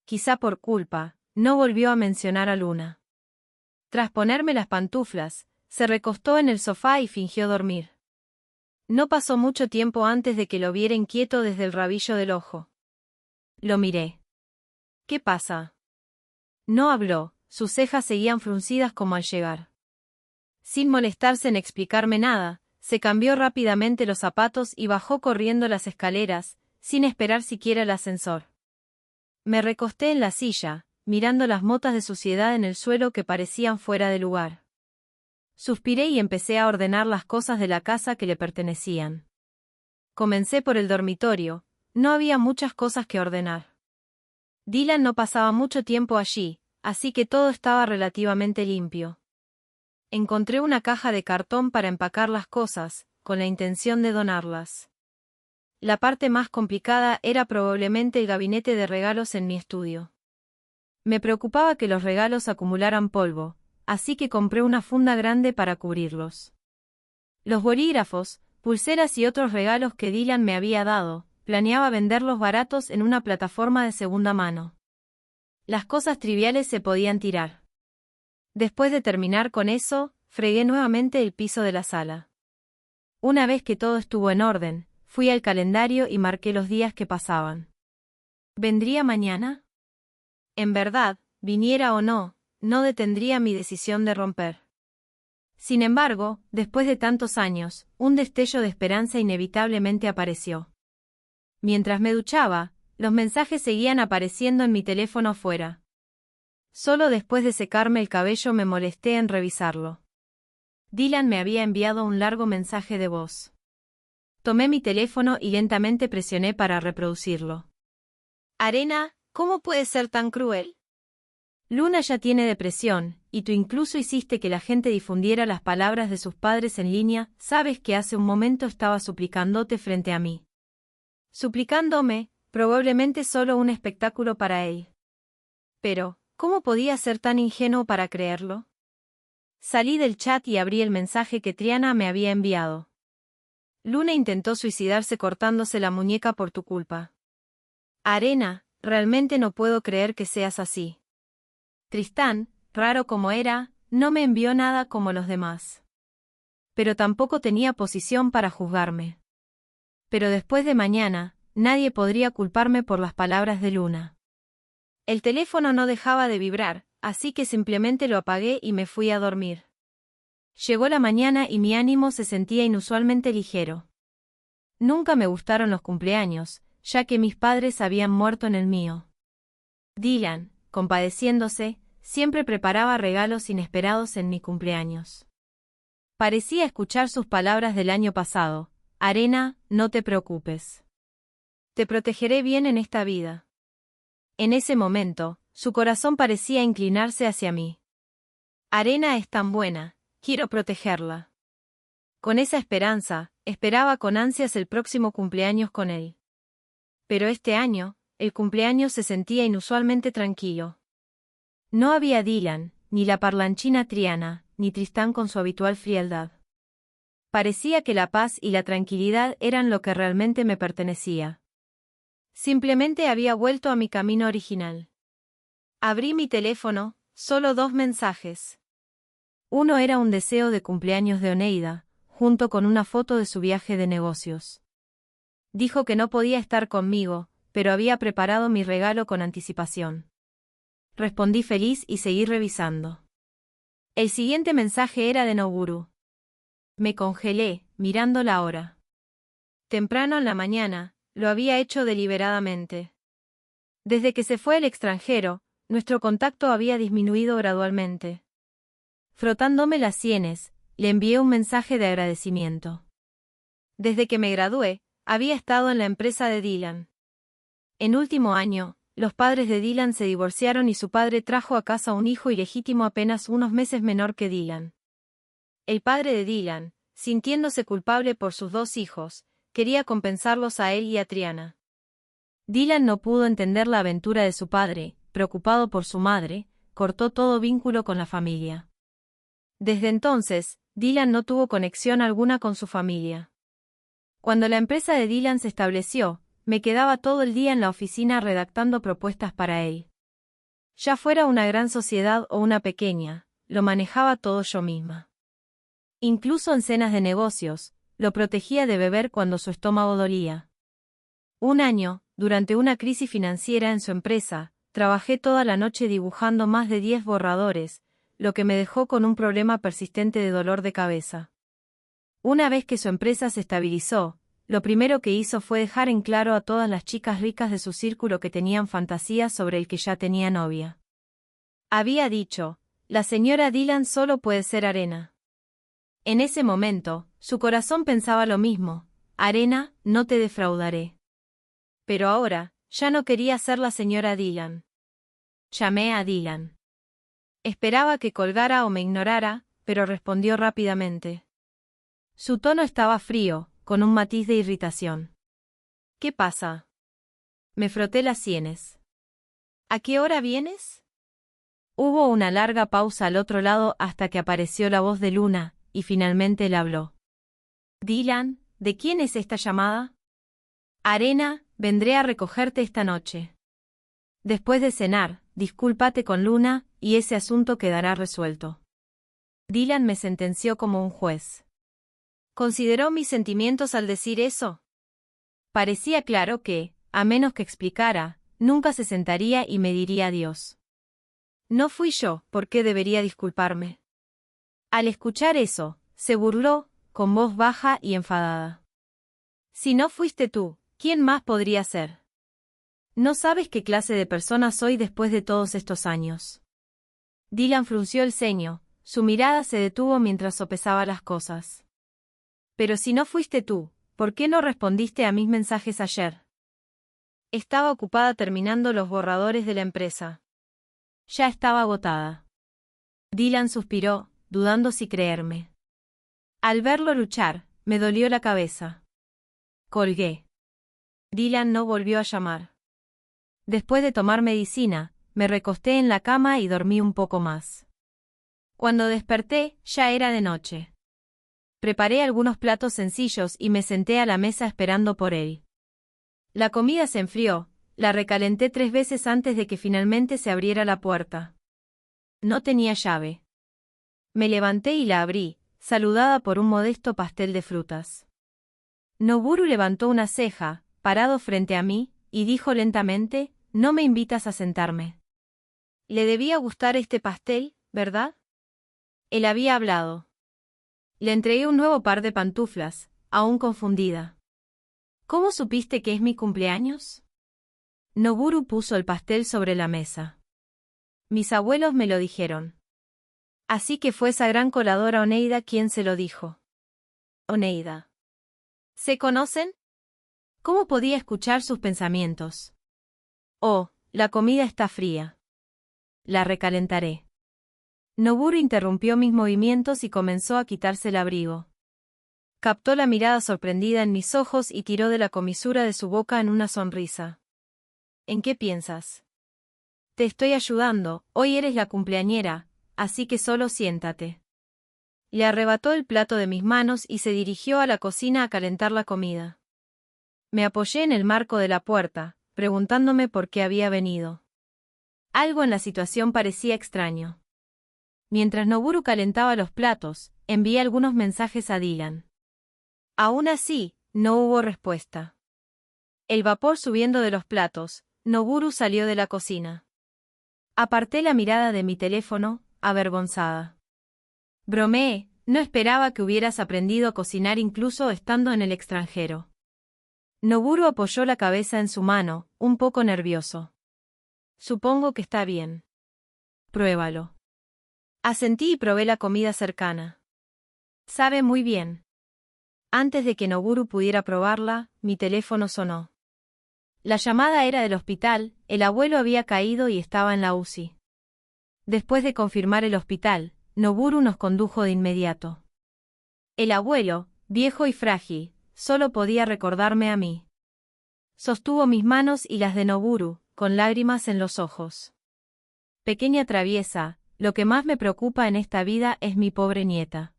Quizá por culpa, no volvió a mencionar a Luna. Tras ponerme las pantuflas, se recostó en el sofá y fingió dormir. No pasó mucho tiempo antes de que lo viera inquieto desde el rabillo del ojo. Lo miré. ¿Qué pasa? No habló, sus cejas seguían fruncidas como al llegar. Sin molestarse en explicarme nada, se cambió rápidamente los zapatos y bajó corriendo las escaleras, sin esperar siquiera el ascensor. Me recosté en la silla, mirando las motas de suciedad en el suelo que parecían fuera de lugar. Suspiré y empecé a ordenar las cosas de la casa que le pertenecían. Comencé por el dormitorio, no había muchas cosas que ordenar. Dylan no pasaba mucho tiempo allí, así que todo estaba relativamente limpio. Encontré una caja de cartón para empacar las cosas, con la intención de donarlas. La parte más complicada era probablemente el gabinete de regalos en mi estudio. Me preocupaba que los regalos acumularan polvo, así que compré una funda grande para cubrirlos. Los bolígrafos, pulseras y otros regalos que Dylan me había dado, planeaba venderlos baratos en una plataforma de segunda mano. Las cosas triviales se podían tirar. Después de terminar con eso, fregué nuevamente el piso de la sala. Una vez que todo estuvo en orden, fui al calendario y marqué los días que pasaban. ¿Vendría mañana? En verdad, viniera o no, no detendría mi decisión de romper. Sin embargo, después de tantos años, un destello de esperanza inevitablemente apareció. Mientras me duchaba, los mensajes seguían apareciendo en mi teléfono afuera. Solo después de secarme el cabello me molesté en revisarlo. Dylan me había enviado un largo mensaje de voz. Tomé mi teléfono y lentamente presioné para reproducirlo. Arena, ¿Cómo puedes ser tan cruel? Luna ya tiene depresión, y tú incluso hiciste que la gente difundiera las palabras de sus padres en línea. Sabes que hace un momento estaba suplicándote frente a mí. Suplicándome, probablemente solo un espectáculo para él. Pero, ¿cómo podía ser tan ingenuo para creerlo? Salí del chat y abrí el mensaje que Triana me había enviado. Luna intentó suicidarse cortándose la muñeca por tu culpa. Arena, realmente no puedo creer que seas así. Tristán, raro como era, no me envió nada como los demás. Pero tampoco tenía posición para juzgarme. Pero después de mañana, nadie podría culparme por las palabras de Luna. El teléfono no dejaba de vibrar, así que simplemente lo apagué y me fui a dormir. Llegó la mañana y mi ánimo se sentía inusualmente ligero. Nunca me gustaron los cumpleaños, ya que mis padres habían muerto en el mío. Dylan, compadeciéndose, siempre preparaba regalos inesperados en mi cumpleaños. Parecía escuchar sus palabras del año pasado: Arena, no te preocupes. Te protegeré bien en esta vida. En ese momento, su corazón parecía inclinarse hacia mí. Arena es tan buena, quiero protegerla. Con esa esperanza, esperaba con ansias el próximo cumpleaños con él. Pero este año, el cumpleaños se sentía inusualmente tranquilo. No había Dylan, ni la parlanchina Triana, ni Tristán con su habitual frialdad. Parecía que la paz y la tranquilidad eran lo que realmente me pertenecía. Simplemente había vuelto a mi camino original. Abrí mi teléfono, solo 2 mensajes. Uno era un deseo de cumpleaños de Oneida, junto con una foto de su viaje de negocios. Dijo que no podía estar conmigo, pero había preparado mi regalo con anticipación. Respondí feliz y seguí revisando. El siguiente mensaje era de Noguru. Me congelé, mirando la hora. Temprano en la mañana, lo había hecho deliberadamente. Desde que se fue al extranjero, nuestro contacto había disminuido gradualmente. Frotándome las sienes, le envié un mensaje de agradecimiento. Desde que me gradué, había estado en la empresa de Dylan. En último año, los padres de Dylan se divorciaron y su padre trajo a casa un hijo ilegítimo apenas unos meses menor que Dylan. El padre de Dylan, sintiéndose culpable por sus 2 hijos, quería compensarlos a él y a Triana. Dylan no pudo entender la aventura de su padre, preocupado por su madre, cortó todo vínculo con la familia. Desde entonces, Dylan no tuvo conexión alguna con su familia. Cuando la empresa de Dylan se estableció, me quedaba todo el día en la oficina redactando propuestas para él. Ya fuera una gran sociedad o una pequeña, lo manejaba todo yo misma. Incluso en cenas de negocios, lo protegía de beber cuando su estómago dolía. Un año, durante una crisis financiera en su empresa, trabajé toda la noche dibujando más de 10 borradores, lo que me dejó con un problema persistente de dolor de cabeza. Una vez que su empresa se estabilizó, lo primero que hizo fue dejar en claro a todas las chicas ricas de su círculo que tenían fantasías sobre el que ya tenía novia. Había dicho: la señora Dylan solo puede ser Arena. En ese momento, su corazón pensaba lo mismo: Arena, no te defraudaré. Pero ahora, ya no quería ser la señora Dylan. Llamé a Dylan. Esperaba que colgara o me ignorara, pero respondió rápidamente. Su tono estaba frío, con un matiz de irritación. ¿Qué pasa? Me froté las sienes. ¿A qué hora vienes? Hubo una larga pausa al otro lado hasta que apareció la voz de Luna, y finalmente él habló. Dylan, ¿de quién es esta llamada? Arena, vendré a recogerte esta noche. Después de cenar, discúlpate con Luna, y ese asunto quedará resuelto. Dylan me sentenció como un juez. ¿Consideró mis sentimientos al decir eso? Parecía claro que, a menos que explicara, nunca se sentaría y me diría adiós. No fui yo, ¿por qué debería disculparme? Al escuchar eso, se burló, con voz baja y enfadada. Si no fuiste tú, ¿quién más podría ser? No sabes qué clase de persona soy después de todos estos años. Dylan frunció el ceño, su mirada se detuvo mientras sopesaba las cosas. Pero si no fuiste tú, ¿por qué no respondiste a mis mensajes ayer? Estaba ocupada terminando los borradores de la empresa. Ya estaba agotada. Dylan suspiró, dudando si creerme. Al verlo luchar, me dolió la cabeza. Colgué. Dylan no volvió a llamar. Después de tomar medicina, me recosté en la cama y dormí un poco más. Cuando desperté, ya era de noche. Preparé algunos platos sencillos y me senté a la mesa esperando por él. La comida se enfrió, la recalenté 3 veces antes de que finalmente se abriera la puerta. No tenía llave. Me levanté y la abrí, saludada por un modesto pastel de frutas. Noburu levantó una ceja, parado frente a mí, y dijo lentamente, «No me invitas a sentarme». Le debía gustar este pastel, ¿verdad? Él había hablado. Le entregué un nuevo par de pantuflas, aún confundida. ¿Cómo supiste que es mi cumpleaños? Noburu puso el pastel sobre la mesa. Mis abuelos me lo dijeron. Así que fue esa gran coladora Oneida quien se lo dijo. Oneida. ¿Se conocen? ¿Cómo podía escuchar sus pensamientos? Oh, la comida está fría. La recalentaré. Noburu interrumpió mis movimientos y comenzó a quitarse el abrigo. Captó la mirada sorprendida en mis ojos y tiró de la comisura de su boca en una sonrisa. ¿En qué piensas? Te estoy ayudando, hoy eres la cumpleañera, así que solo siéntate. Le arrebató el plato de mis manos y se dirigió a la cocina a calentar la comida. Me apoyé en el marco de la puerta, preguntándome por qué había venido. Algo en la situación parecía extraño. Mientras Noburu calentaba los platos, envié algunos mensajes a Dylan. Aún así, no hubo respuesta. El vapor subiendo de los platos, Noburu salió de la cocina. Aparté la mirada de mi teléfono, avergonzada. Bromeé, no esperaba que hubieras aprendido a cocinar incluso estando en el extranjero. Noburu apoyó la cabeza en su mano, un poco nervioso. Supongo que está bien. Pruébalo. Asentí y probé la comida cercana. Sabe muy bien. Antes de que Noburu pudiera probarla, mi teléfono sonó. La llamada era del hospital, el abuelo había caído y estaba en la UCI. Después de confirmar el hospital, Noburu nos condujo de inmediato. El abuelo, viejo y frágil, solo podía recordarme a mí. Sostuvo mis manos y las de Noburu, con lágrimas en los ojos. Pequeña traviesa, lo que más me preocupa en esta vida es mi pobre nieta.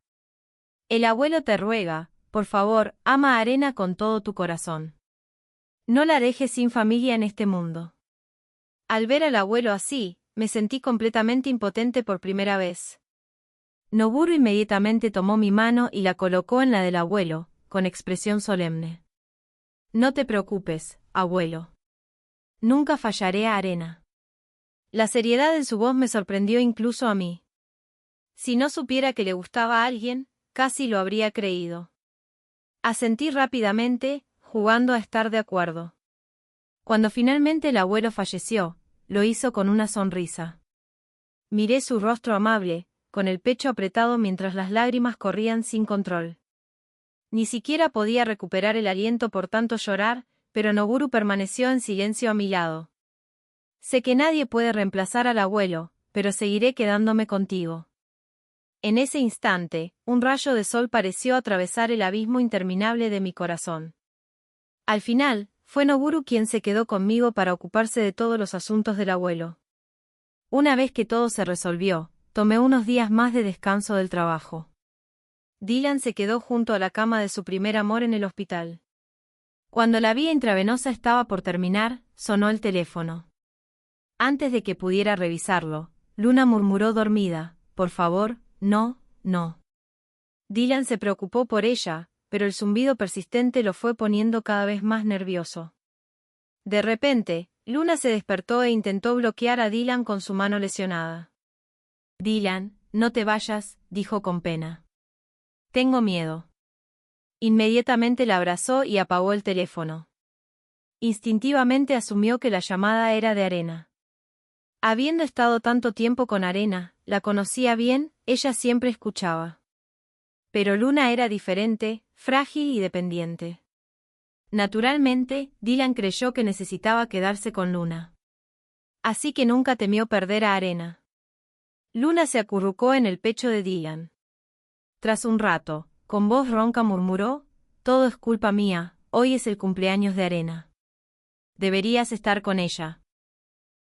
El abuelo te ruega, por favor, ama a Arena con todo tu corazón. No la dejes sin familia en este mundo. Al ver al abuelo así, me sentí completamente impotente por primera vez. Noburu inmediatamente tomó mi mano y la colocó en la del abuelo, con expresión solemne. No te preocupes, abuelo. Nunca fallaré a Arena. La seriedad en su voz me sorprendió incluso a mí. Si no supiera que le gustaba a alguien, casi lo habría creído. Asentí rápidamente, jugando a estar de acuerdo. Cuando finalmente el abuelo falleció, lo hizo con una sonrisa. Miré su rostro amable, con el pecho apretado mientras las lágrimas corrían sin control. Ni siquiera podía recuperar el aliento por tanto llorar, pero Noburu permaneció en silencio a mi lado. Sé que nadie puede reemplazar al abuelo, pero seguiré quedándome contigo. En ese instante, un rayo de sol pareció atravesar el abismo interminable de mi corazón. Al final, fue Noburu quien se quedó conmigo para ocuparse de todos los asuntos del abuelo. Una vez que todo se resolvió, tomé unos días más de descanso del trabajo. Dylan se quedó junto a la cama de su primer amor en el hospital. Cuando la vía intravenosa estaba por terminar, sonó el teléfono. Antes de que pudiera revisarlo, Luna murmuró dormida, «Por favor, no, no». Dylan se preocupó por ella, pero el zumbido persistente lo fue poniendo cada vez más nervioso. De repente, Luna se despertó e intentó bloquear a Dylan con su mano lesionada. «Dylan, no te vayas», dijo con pena. «Tengo miedo». Inmediatamente la abrazó y apagó el teléfono. Instintivamente asumió que la llamada era de Arena. Habiendo estado tanto tiempo con Arena, la conocía bien, ella siempre escuchaba. Pero Luna era diferente, frágil y dependiente. Naturalmente, Dylan creyó que necesitaba quedarse con Luna. Así que nunca temió perder a Arena. Luna se acurrucó en el pecho de Dylan. Tras un rato, con voz ronca murmuró: «Todo es culpa mía, hoy es el cumpleaños de Arena. Deberías estar con ella».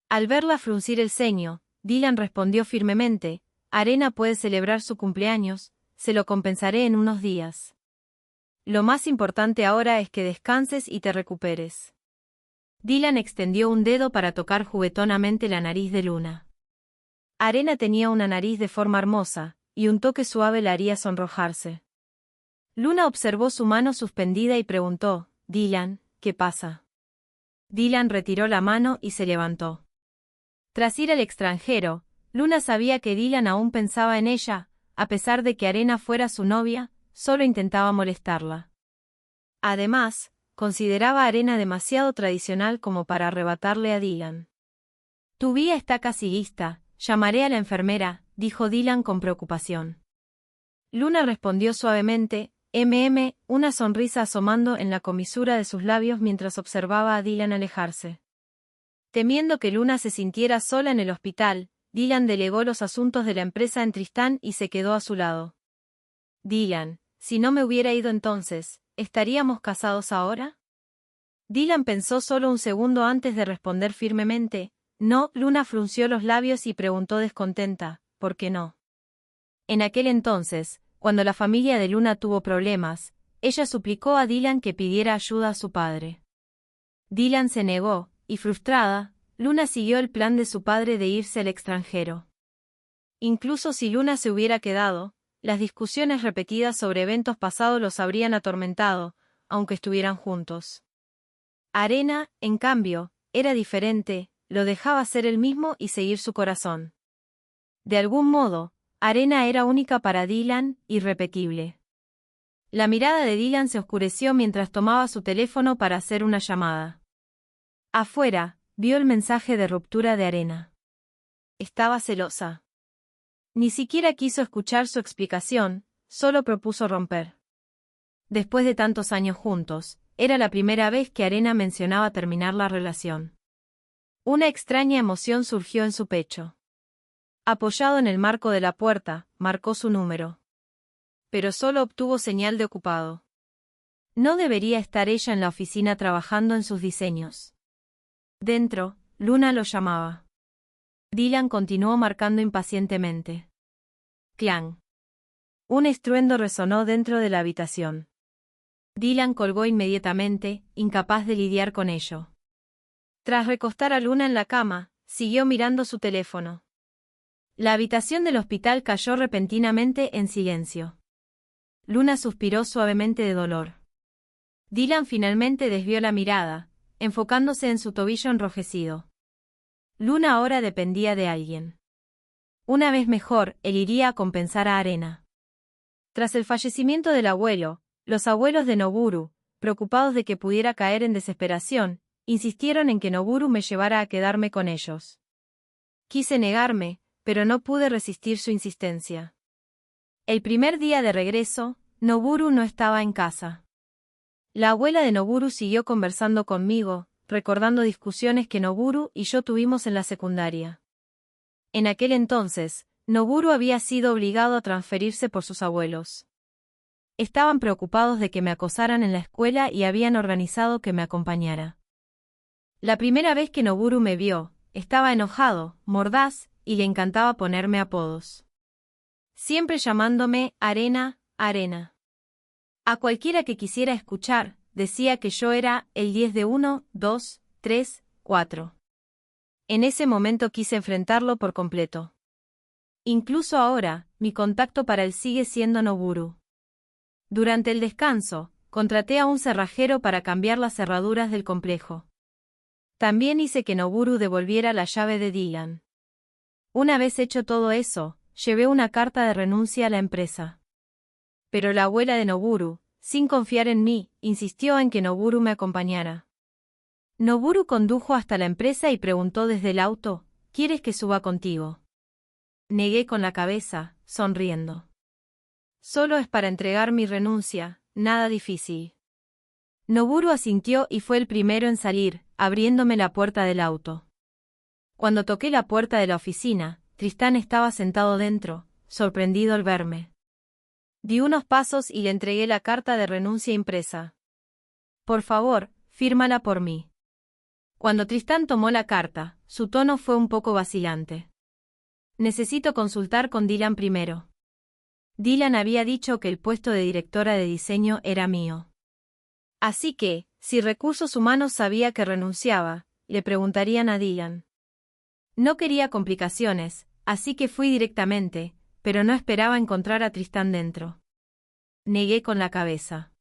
Al verla fruncir el ceño, Dylan respondió firmemente: «Arena puede celebrar su cumpleaños, se lo compensaré en unos días. Lo más importante ahora es que descanses y te recuperes». Dylan extendió un dedo para tocar juguetonamente la nariz de Luna. Arena tenía una nariz de forma hermosa, y un toque suave la haría sonrojarse. Luna observó su mano suspendida y preguntó: «Dylan, ¿qué pasa?». Dylan retiró la mano y se levantó. Tras ir al extranjero, Luna sabía que Dylan aún pensaba en ella, a pesar de que Arena fuera su novia, solo intentaba molestarla. Además, consideraba a Arena demasiado tradicional como para arrebatarle a Dylan. «Tu vía está casi lista, llamaré a la enfermera», dijo Dylan con preocupación. Luna respondió suavemente: una sonrisa asomando en la comisura de sus labios mientras observaba a Dylan alejarse. Temiendo que Luna se sintiera sola en el hospital, Dylan delegó los asuntos de la empresa en Tristán y se quedó a su lado. «Dylan, si no me hubiera ido entonces, ¿estaríamos casados ahora?». Dylan pensó solo un segundo antes de responder firmemente: «No». Luna frunció los labios y preguntó descontenta: «¿Por qué no?». En aquel entonces, cuando la familia de Luna tuvo problemas, ella suplicó a Dylan que pidiera ayuda a su padre. Dylan se negó, y frustrada, Luna siguió el plan de su padre de irse al extranjero. Incluso si Luna se hubiera quedado, las discusiones repetidas sobre eventos pasados los habrían atormentado, aunque estuvieran juntos. Arena, en cambio, era diferente, lo dejaba ser él mismo y seguir su corazón. De algún modo, Arena era única para Dylan, irrepetible. La mirada de Dylan se oscureció mientras tomaba su teléfono para hacer una llamada. Afuera, vio el mensaje de ruptura de Arena. Estaba celosa. Ni siquiera quiso escuchar su explicación, solo propuso romper. Después de tantos años juntos, era la primera vez que Arena mencionaba terminar la relación. Una extraña emoción surgió en su pecho. Apoyado en el marco de la puerta, marcó su número. Pero solo obtuvo señal de ocupado. No debería estar ella en la oficina trabajando en sus diseños. Dentro, Luna lo llamaba. Dylan continuó marcando impacientemente. Clang. Un estruendo resonó dentro de la habitación. Dylan colgó inmediatamente, incapaz de lidiar con ello. Tras recostar a Luna en la cama, siguió mirando su teléfono. La habitación del hospital cayó repentinamente en silencio. Luna suspiró suavemente de dolor. Dylan finalmente desvió la mirada, enfocándose en su tobillo enrojecido. Luna ahora dependía de alguien. Una vez mejor, él iría a compensar a Arena. Tras el fallecimiento del abuelo, los abuelos de Noburu, preocupados de que pudiera caer en desesperación, insistieron en que Noburu me llevara a quedarme con ellos. Quise negarme, pero no pude resistir su insistencia. El primer día de regreso, Noburu no estaba en casa. La abuela de Noburu siguió conversando conmigo, recordando discusiones que Noburu y yo tuvimos en la secundaria. En aquel entonces, Noburu había sido obligado a transferirse por sus abuelos. Estaban preocupados de que me acosaran en la escuela y habían organizado que me acompañara. La primera vez que Noburu me vio, estaba enojado, mordaz, y le encantaba ponerme apodos. Siempre llamándome Arena, Arena. A cualquiera que quisiera escuchar, decía que yo era el 10 de 1, 2, 3, 4. En ese momento quise enfrentarlo por completo. Incluso ahora, mi contacto para él sigue siendo Noburu. Durante el descanso, contraté a un cerrajero para cambiar las cerraduras del complejo. También hice que Noburu devolviera la llave de Dylan. Una vez hecho todo eso, llevé una carta de renuncia a la empresa. Pero la abuela de Noburu, sin confiar en mí, insistió en que Noburu me acompañara. Noburu condujo hasta la empresa y preguntó desde el auto: ¿quieres que suba contigo? Negué con la cabeza, sonriendo. Solo es para entregar mi renuncia, nada difícil. Noburu asintió y fue el primero en salir, abriéndome la puerta del auto. Cuando toqué la puerta de la oficina, Tristán estaba sentado dentro, sorprendido al verme. Di unos pasos y le entregué la carta de renuncia impresa. Por favor, fírmala por mí. Cuando Tristán tomó la carta, su tono fue un poco vacilante. Necesito consultar con Dylan primero. Dylan había dicho que el puesto de directora de diseño era mío. Así que, si Recursos Humanos sabía que renunciaba, le preguntarían a Dylan. No quería complicaciones, así que fui directamente, pero no esperaba encontrar a Tristán dentro. Negué con la cabeza.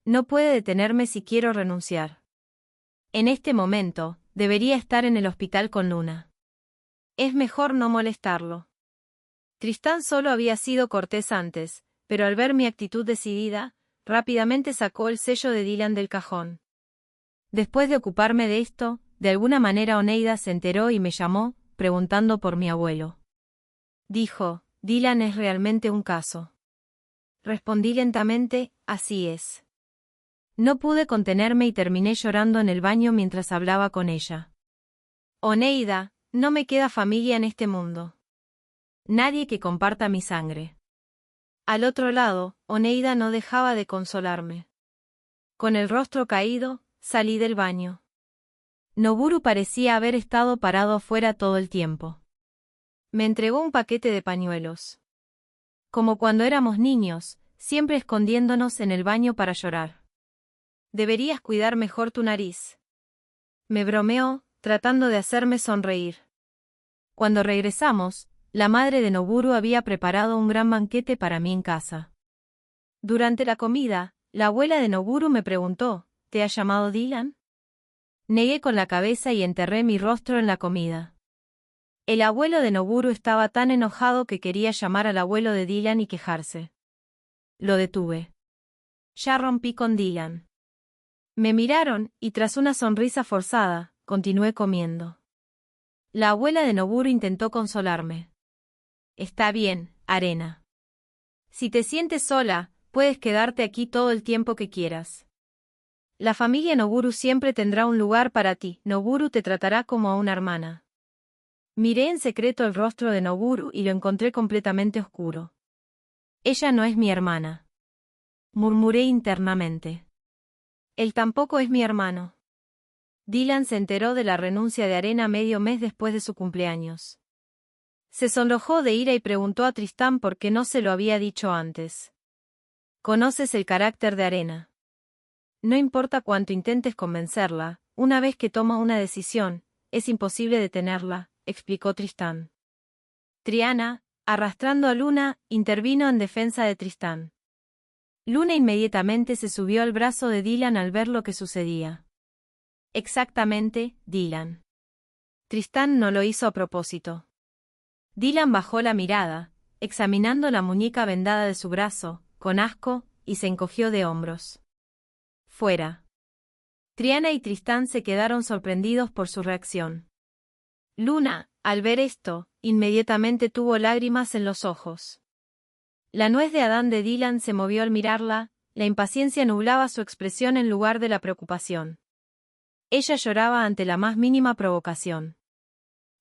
No puede detenerme si quiero renunciar. En este momento, debería estar en el hospital con Luna. Es mejor no molestarlo. Tristán solo había sido cortés antes, pero al ver mi actitud decidida, rápidamente sacó el sello de Dylan del cajón. Después de ocuparme de esto, de alguna manera Oneida se enteró y me llamó, preguntando por mi abuelo. Dijo, Dylan es realmente un caso. Respondí lentamente, así es. No pude contenerme y terminé llorando en el baño mientras hablaba con ella. Oneida, no me queda familia en este mundo. Nadie que comparta mi sangre. Al otro lado, Oneida no dejaba de consolarme. Con el rostro caído, salí del baño. Noburu parecía haber estado parado afuera todo el tiempo. Me entregó un paquete de pañuelos. Como cuando éramos niños, siempre escondiéndonos en el baño para llorar. Deberías cuidar mejor tu nariz. Me bromeó, tratando de hacerme sonreír. Cuando regresamos, la madre de Noburu había preparado un gran banquete para mí en casa. Durante la comida, la abuela de Noburu me preguntó, ¿te ha llamado Dylan? Negué con la cabeza y enterré mi rostro en la comida. El abuelo de Noburu estaba tan enojado que quería llamar al abuelo de Dylan y quejarse. Lo detuve. Ya rompí con Dylan. Me miraron, y tras una sonrisa forzada, continué comiendo. La abuela de Noburu intentó consolarme. Está bien, Arena. Si te sientes sola, puedes quedarte aquí todo el tiempo que quieras. La familia Noburu siempre tendrá un lugar para ti. Noburu te tratará como a una hermana. Miré en secreto el rostro de Noburu y lo encontré completamente oscuro. Ella no es mi hermana. Murmuré internamente. Él tampoco es mi hermano. Dylan se enteró de la renuncia de Arena medio mes después de su cumpleaños. Se sonrojó de ira y preguntó a Tristán por qué no se lo había dicho antes. ¿Conoces el carácter de Arena? No importa cuánto intentes convencerla, una vez que toma una decisión, es imposible detenerla, explicó Tristán. Triana, arrastrando a Luna, intervino en defensa de Tristán. Luna inmediatamente se subió al brazo de Dylan al ver lo que sucedía. Exactamente, Dylan. Tristán no lo hizo a propósito. Dylan bajó la mirada, examinando la muñeca vendada de su brazo, con asco, y se encogió de hombros. Fuera. Triana y Tristán se quedaron sorprendidos por su reacción. Luna, al ver esto, inmediatamente tuvo lágrimas en los ojos. La nuez de Adán de Dylan se movió al mirarla, la impaciencia nublaba su expresión en lugar de la preocupación. Ella lloraba ante la más mínima provocación.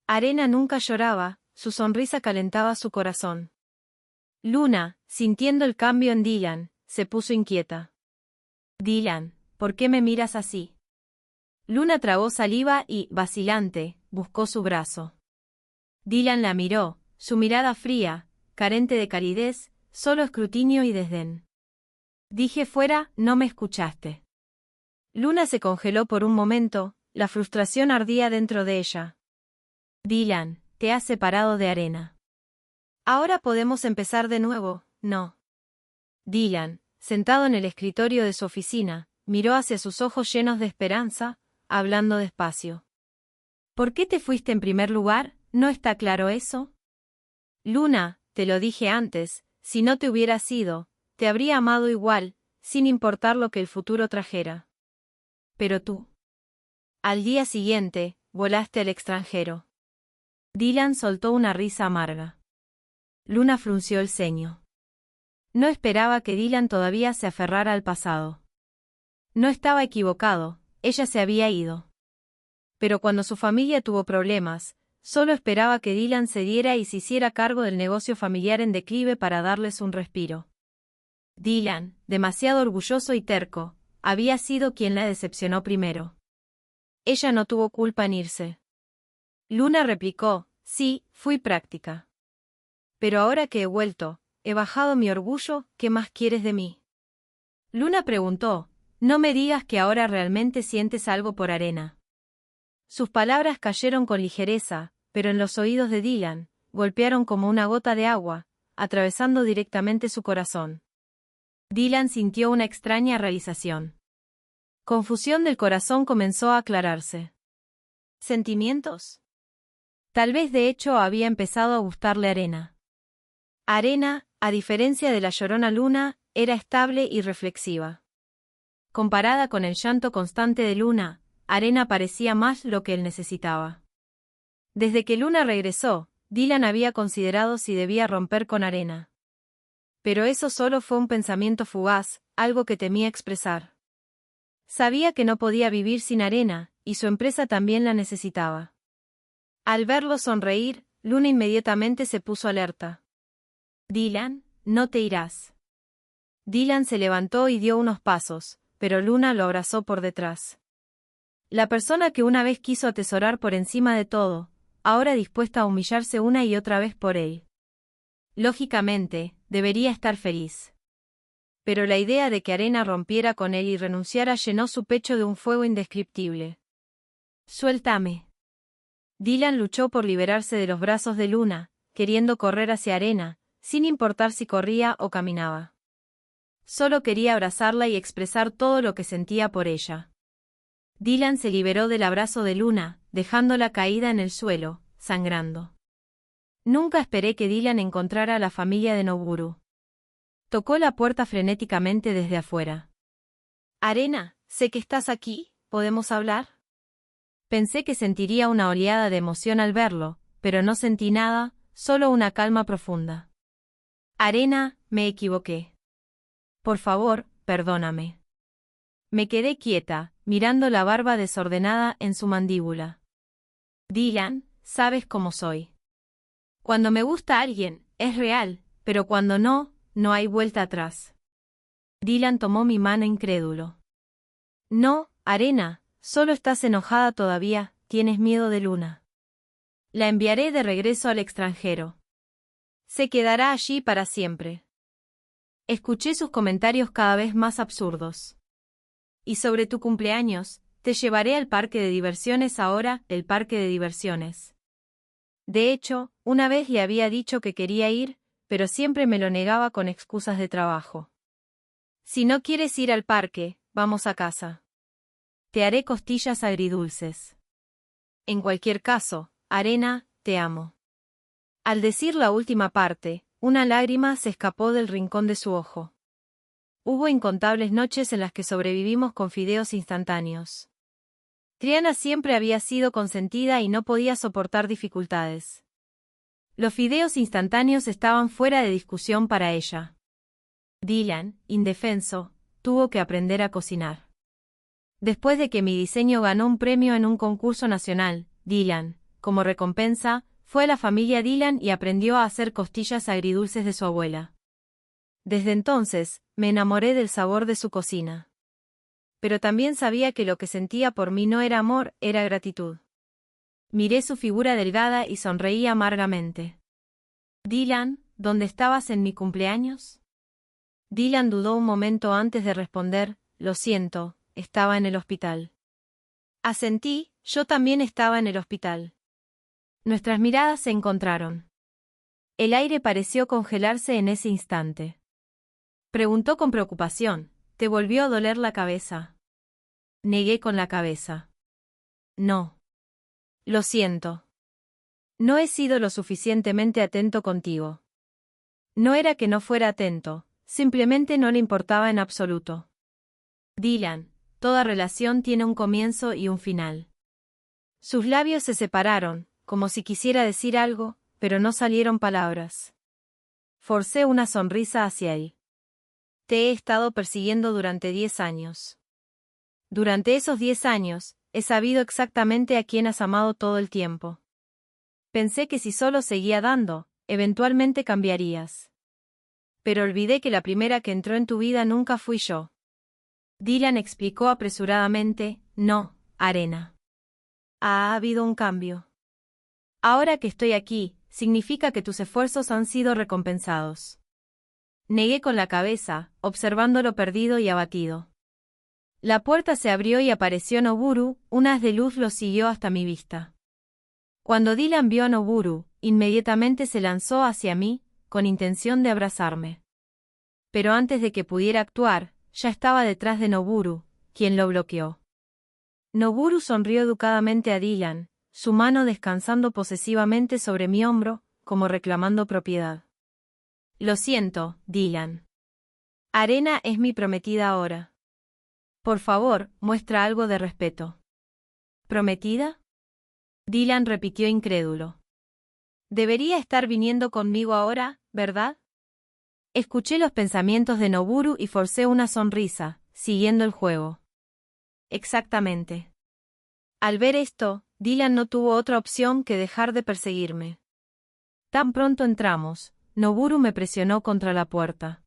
Arena nunca lloraba, su sonrisa calentaba su corazón. Luna, sintiendo el cambio en Dylan, se puso inquieta. Dylan, ¿por qué me miras así? Luna tragó saliva y, vacilante, buscó su brazo. Dylan la miró, su mirada fría, carente de calidez, solo escrutinio y desdén. Dije fuera, no me escuchaste. Luna se congeló por un momento, la frustración ardía dentro de ella. Dylan, te has separado de Arena. Ahora podemos empezar de nuevo, ¿no? Dylan, sentado en el escritorio de su oficina, miró hacia sus ojos llenos de esperanza, hablando despacio. ¿Por qué te fuiste en primer lugar? ¿No está claro eso? Luna, te lo dije antes, si no te hubieras ido, te habría amado igual, sin importar lo que el futuro trajera. Pero tú. Al día siguiente, volaste al extranjero. Dylan soltó una risa amarga. Luna frunció el ceño. No esperaba que Dylan todavía se aferrara al pasado. No estaba equivocado, ella se había ido. Pero cuando su familia tuvo problemas, solo esperaba que Dylan cediera y se hiciera cargo del negocio familiar en declive para darles un respiro. Dylan, demasiado orgulloso y terco, había sido quien la decepcionó primero. Ella no tuvo culpa en irse. Luna replicó, sí, fui práctica. Pero ahora que he vuelto, he bajado mi orgullo, ¿qué más quieres de mí? Luna preguntó, no me digas que ahora realmente sientes algo por Arena. Sus palabras cayeron con ligereza, pero en los oídos de Dylan, golpearon como una gota de agua, atravesando directamente su corazón. Dylan sintió una extraña realización. Confusión del corazón comenzó a aclararse. ¿Sentimientos? Tal vez de hecho había empezado a gustarle Arena. Arena, a diferencia de la llorona Luna, era estable y reflexiva. Comparada con el llanto constante de Luna, Arena parecía más lo que él necesitaba. Desde que Luna regresó, Dylan había considerado si debía romper con Arena. Pero eso solo fue un pensamiento fugaz, algo que temía expresar. Sabía que no podía vivir sin Arena, y su empresa también la necesitaba. Al verlo sonreír, Luna inmediatamente se puso alerta. Dylan, no te irás. Dylan se levantó y dio unos pasos, pero Luna lo abrazó por detrás. La persona que una vez quiso atesorar por encima de todo, ahora dispuesta a humillarse una y otra vez por él. Lógicamente, debería estar feliz. Pero la idea de que Arena rompiera con él y renunciara llenó su pecho de un fuego indescriptible. Suéltame. Dylan luchó por liberarse de los brazos de Luna, queriendo correr hacia Arena, sin importar si corría o caminaba. Solo quería abrazarla y expresar todo lo que sentía por ella. Dylan se liberó del abrazo de Luna, dejándola caída en el suelo, sangrando. Nunca esperé que Dylan encontrara a la familia de Noburu. Tocó la puerta frenéticamente desde afuera. Arena, sé que estás aquí, ¿podemos hablar? Pensé que sentiría una oleada de emoción al verlo, pero no sentí nada, solo una calma profunda. Arena, me equivoqué. Por favor, perdóname. Me quedé quieta, mirando la barba desordenada en su mandíbula. Dylan, sabes cómo soy. Cuando me gusta alguien, es real, pero cuando no, no hay vuelta atrás. Dylan tomó mi mano incrédulo. No, Arena, solo estás enojada todavía, tienes miedo de Luna. La enviaré de regreso al extranjero. Se quedará allí para siempre. Escuché sus comentarios cada vez más absurdos. Y sobre tu cumpleaños, te llevaré al parque de diversiones ahora, el parque de diversiones. De hecho, una vez le había dicho que quería ir, pero siempre me lo negaba con excusas de trabajo. Si no quieres ir al parque, vamos a casa. Te haré costillas agridulces. En cualquier caso, Arena, te amo. Al decir la última parte, una lágrima se escapó del rincón de su ojo. Hubo incontables noches en las que sobrevivimos con fideos instantáneos. Triana siempre había sido consentida y no podía soportar dificultades. Los fideos instantáneos estaban fuera de discusión para ella. Dylan, indefenso, tuvo que aprender a cocinar. Después de que mi diseño ganó un premio en un concurso nacional, Dylan, como recompensa, fue a la familia Dylan y aprendió a hacer costillas agridulces de su abuela. Desde entonces, me enamoré del sabor de su cocina. Pero también sabía que lo que sentía por mí no era amor, era gratitud. Miré su figura delgada y sonreí amargamente. Dylan, ¿dónde estabas en mi cumpleaños? Dylan dudó un momento antes de responder, lo siento, estaba en el hospital. Asentí, yo también estaba en el hospital. Nuestras miradas se encontraron. El aire pareció congelarse en ese instante. Preguntó con preocupación, ¿te volvió a doler la cabeza? Negué con la cabeza. No. Lo siento. No he sido lo suficientemente atento contigo. No era que no fuera atento, simplemente no le importaba en absoluto. Dylan, toda relación tiene un comienzo y un final. Sus labios se separaron, como si quisiera decir algo, pero no salieron palabras. Forcé una sonrisa hacia él. Te he estado persiguiendo durante 10 años. Durante esos 10 años, he sabido exactamente a quién has amado todo el tiempo. Pensé que si solo seguía dando, eventualmente cambiarías. Pero olvidé que la primera que entró en tu vida nunca fui yo. Dylan explicó apresuradamente, no, Arena. Ha habido un cambio. Ahora que estoy aquí, significa que tus esfuerzos han sido recompensados. Negué con la cabeza, observándolo perdido y abatido. La puerta se abrió y apareció Noburu, un haz de luz lo siguió hasta mi vista. Cuando Dylan vio a Noburu, inmediatamente se lanzó hacia mí, con intención de abrazarme. Pero antes de que pudiera actuar, ya estaba detrás de Noburu, quien lo bloqueó. Noburu sonrió educadamente a Dylan, su mano descansando posesivamente sobre mi hombro, como reclamando propiedad. Lo siento, Dylan. Arena es mi prometida ahora. Por favor, muestra algo de respeto. ¿Prometida? Dylan repitió incrédulo. Debería estar viniendo conmigo ahora, ¿verdad? Escuché los pensamientos de Noburu y forcé una sonrisa, siguiendo el juego. Exactamente. Al ver esto, Dylan no tuvo otra opción que dejar de perseguirme. Tan pronto entramos, Noburu me presionó contra la puerta.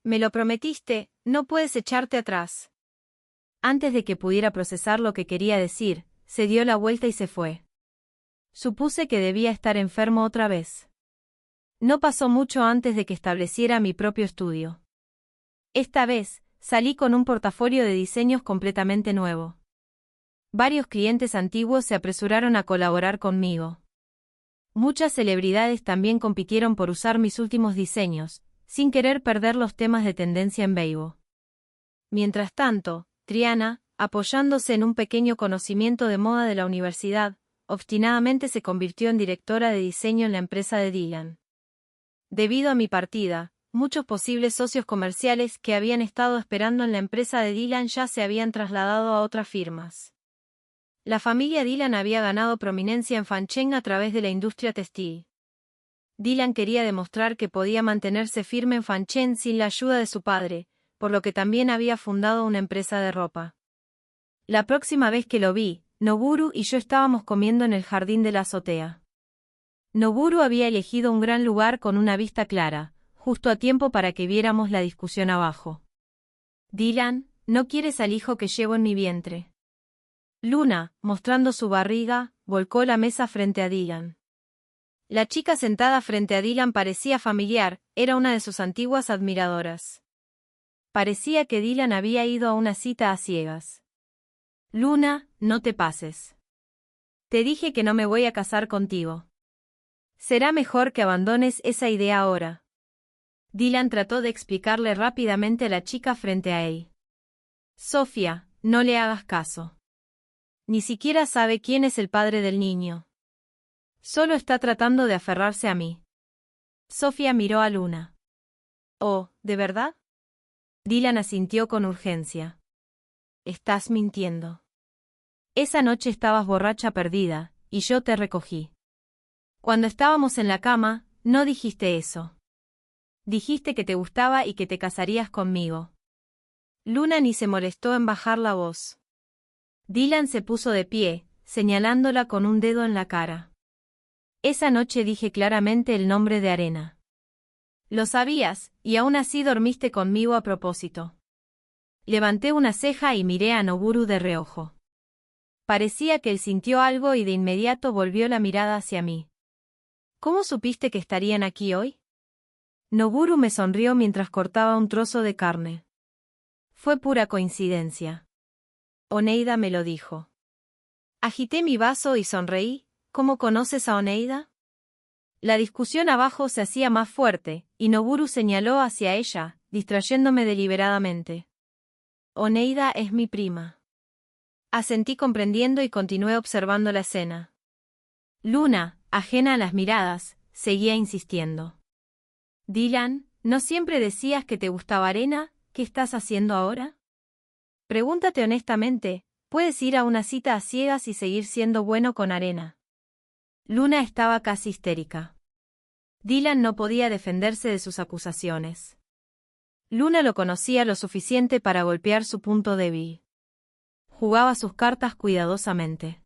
Me lo prometiste, no puedes echarte atrás. Antes de que pudiera procesar lo que quería decir, se dio la vuelta y se fue. Supuse que debía estar enfermo otra vez. No pasó mucho antes de que estableciera mi propio estudio. Esta vez, salí con un portafolio de diseños completamente nuevo. Varios clientes antiguos se apresuraron a colaborar conmigo. Muchas celebridades también compitieron por usar mis últimos diseños, sin querer perder los temas de tendencia en Weibo. Mientras tanto, Triana, apoyándose en un pequeño conocimiento de moda de la universidad, obstinadamente se convirtió en directora de diseño en la empresa de Dylan. Debido a mi partida, muchos posibles socios comerciales que habían estado esperando en la empresa de Dylan ya se habían trasladado a otras firmas. La familia Dylan había ganado prominencia en Fancheng a través de la industria textil. Dylan quería demostrar que podía mantenerse firme en Fancheng sin la ayuda de su padre, por lo que también había fundado una empresa de ropa. La próxima vez que lo vi, Noburu y yo estábamos comiendo en el jardín de la azotea. Noburu había elegido un gran lugar con una vista clara, justo a tiempo para que viéramos la discusión abajo. Dylan, ¿no quieres al hijo que llevo en mi vientre? Luna, mostrando su barriga, volcó la mesa frente a Dylan. La chica sentada frente a Dylan parecía familiar, era una de sus antiguas admiradoras. Parecía que Dylan había ido a una cita a ciegas. Luna, no te pases. Te dije que no me voy a casar contigo. Será mejor que abandones esa idea ahora. Dylan trató de explicarle rápidamente a la chica frente a él. Sofía, no le hagas caso. Ni siquiera sabe quién es el padre del niño. Solo está tratando de aferrarse a mí. Sofía miró a Luna. Oh, ¿de verdad? Dylan asintió con urgencia. Estás mintiendo. Esa noche estabas borracha perdida, y yo te recogí. Cuando estábamos en la cama, no dijiste eso. Dijiste que te gustaba y que te casarías conmigo. Luna ni se molestó en bajar la voz. Dylan se puso de pie, señalándola con un dedo en la cara. Esa noche dije claramente el nombre de Arena. Lo sabías, y aún así dormiste conmigo a propósito. Levanté una ceja y miré a Noburu de reojo. Parecía que él sintió algo y de inmediato volvió la mirada hacia mí. ¿Cómo supiste que estarían aquí hoy? Noburu me sonrió mientras cortaba un trozo de carne. Fue pura coincidencia. Oneida me lo dijo. Agité mi vaso y sonreí. ¿Cómo conoces a Oneida? La discusión abajo se hacía más fuerte, y Noburu señaló hacia ella, distrayéndome deliberadamente. Oneida es mi prima. Asentí comprendiendo y continué observando la escena. Luna, ajena a las miradas, seguía insistiendo. Dylan, ¿no siempre decías que te gustaba Arena? ¿Qué estás haciendo ahora? Pregúntate honestamente, ¿puedes ir a una cita a ciegas y seguir siendo bueno con Arena? Luna estaba casi histérica. Dylan no podía defenderse de sus acusaciones. Luna lo conocía lo suficiente para golpear su punto débil. jugaba sus cartas cuidadosamente.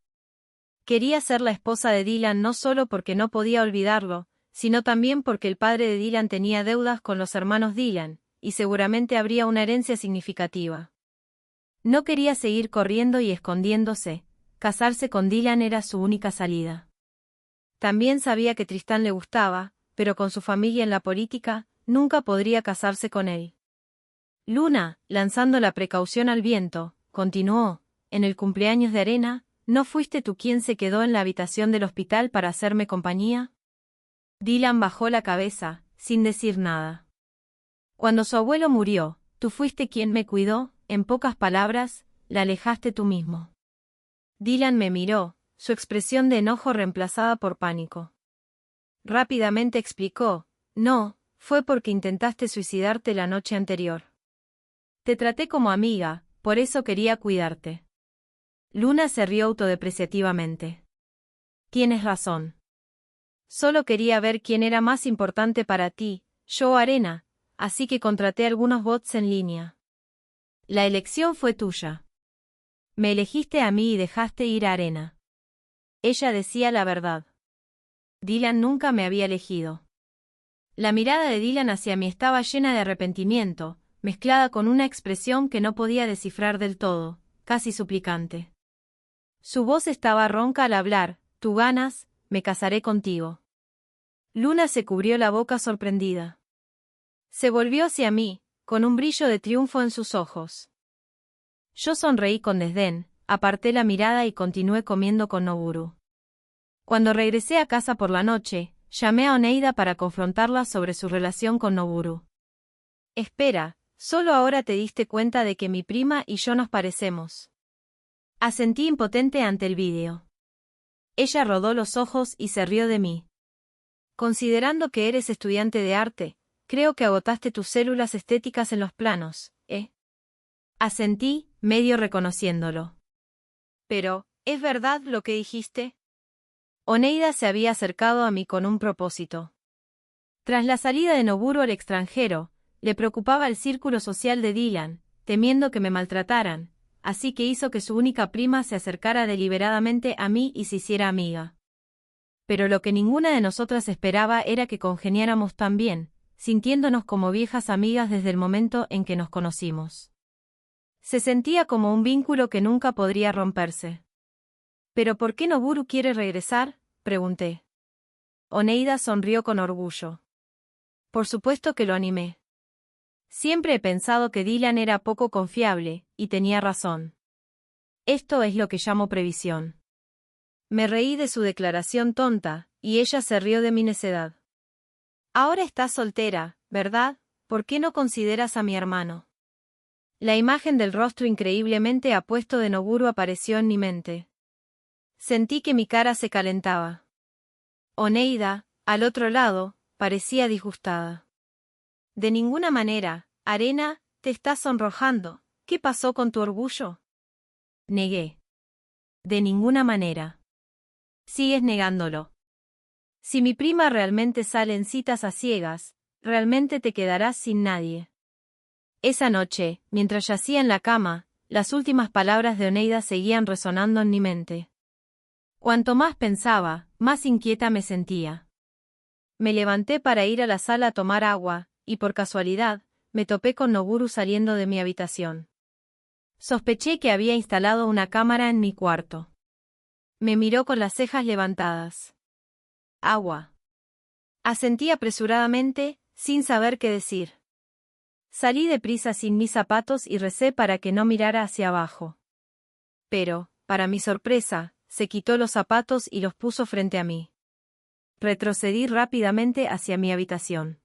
Quería ser la esposa de Dylan no solo porque no podía olvidarlo, sino también porque el padre de Dylan tenía deudas con los hermanos Dylan, y seguramente habría una herencia significativa. No quería seguir corriendo y escondiéndose, casarse con Dylan era su única salida. También sabía que Tristán le gustaba, pero con su familia en la política, nunca podría casarse con él. Luna, lanzando la precaución al viento, continuó, en el cumpleaños de Arena, ¿no fuiste tú quien se quedó en la habitación del hospital para hacerme compañía? Dylan bajó la cabeza, sin decir nada. Cuando su abuelo murió, tú fuiste quien me cuidó, en pocas palabras, la alejaste tú mismo. Dylan me miró, su expresión de enojo reemplazada por pánico. Rápidamente explicó, no, fue porque intentaste suicidarte la noche anterior. Te traté como amiga, por eso quería cuidarte. Luna se rió autodepreciativamente. Tienes razón. Solo quería ver quién era más importante para ti, yo o Arena, así que contraté algunos bots en línea. La elección fue tuya. Me elegiste a mí y dejaste ir a Arena. Ella decía la verdad. Dylan nunca me había elegido. La mirada de Dylan hacia mí estaba llena de arrepentimiento, mezclada con una expresión que no podía descifrar del todo, casi suplicante. Su voz estaba ronca al hablar, tú ganas, me casaré contigo. Luna se cubrió la boca sorprendida. Se volvió hacia mí, con un brillo de triunfo en sus ojos. Yo sonreí con desdén, aparté la mirada y continué comiendo con Noburu. Cuando regresé a casa por la noche, llamé a Oneida para confrontarla sobre su relación con Noburu. Espera, solo ahora te diste cuenta de que mi prima y yo nos parecemos. Asentí impotente ante el vídeo. Ella rodó los ojos y se rió de mí. Considerando que eres estudiante de arte, creo que agotaste tus células estéticas en los planos, ¿eh? Asentí, medio reconociéndolo. Pero, ¿es verdad lo que dijiste? Oneida se había acercado a mí con un propósito. Tras la salida de Noburu al extranjero, le preocupaba el círculo social de Dylan, temiendo que me maltrataran, así que hizo que su única prima se acercara deliberadamente a mí y se hiciera amiga. Pero lo que ninguna de nosotras esperaba era que congeniáramos tan bien, sintiéndonos como viejas amigas desde el momento en que nos conocimos. Se sentía como un vínculo que nunca podría romperse. ¿Pero por qué Noburu quiere regresar?, pregunté. Oneida sonrió con orgullo. Por supuesto que lo animé. Siempre he pensado que Dylan era poco confiable, y tenía razón. Esto es lo que llamo previsión. Me reí de su declaración tonta, y ella se rió de mi necedad. Ahora estás soltera, ¿verdad? ¿Por qué no consideras a mi hermano? La imagen del rostro increíblemente apuesto de Noburu apareció en mi mente. Sentí que mi cara se calentaba. Oneida, al otro lado, parecía disgustada. De ninguna manera, Arena, te estás sonrojando. ¿Qué pasó con tu orgullo? Negué. De ninguna manera. Sigues negándolo. Si mi prima realmente sale en citas a ciegas, realmente te quedarás sin nadie. Esa noche, mientras yacía en la cama, las últimas palabras de Oneida seguían resonando en mi mente. Cuanto más pensaba, más inquieta me sentía. Me levanté para ir a la sala a tomar agua, y por casualidad, me topé con Noburu saliendo de mi habitación. Sospeché que había instalado una cámara en mi cuarto. Me miró con las cejas levantadas. Agua. Asentí apresuradamente, sin saber qué decir. Salí deprisa sin mis zapatos y recé para que no mirara hacia abajo. Pero, para mi sorpresa, se quitó los zapatos y los puso frente a mí. Retrocedí rápidamente hacia mi habitación.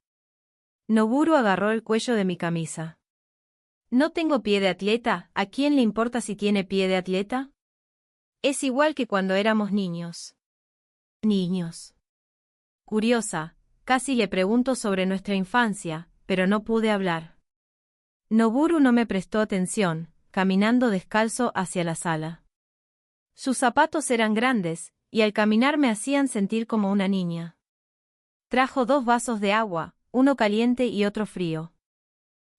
Noburu agarró el cuello de mi camisa. ¿No tengo pie de atleta? ¿A quién le importa si tiene pie de atleta? Es igual que cuando éramos niños. Niños. Curiosa, casi le pregunto sobre nuestra infancia, pero no pude hablar. Noburu no me prestó atención, caminando descalzo hacia la sala. Sus zapatos eran grandes, y al caminar me hacían sentir como una niña. Trajo 2 vasos de agua, uno caliente y otro frío.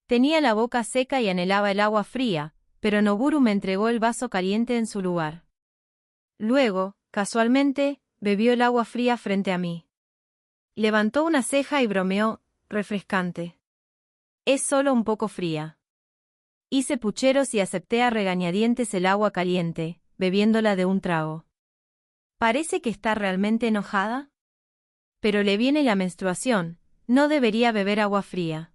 Tenía la boca seca y anhelaba el agua fría, pero Noburu me entregó el vaso caliente en su lugar. Luego, casualmente, bebió el agua fría frente a mí. Levantó una ceja y bromeó, refrescante. Es solo un poco fría. Hice pucheros y acepté a regañadientes el agua caliente, bebiéndola de un trago. ¿Parece que está realmente enojada? Pero le viene la menstruación, no debería beber agua fría.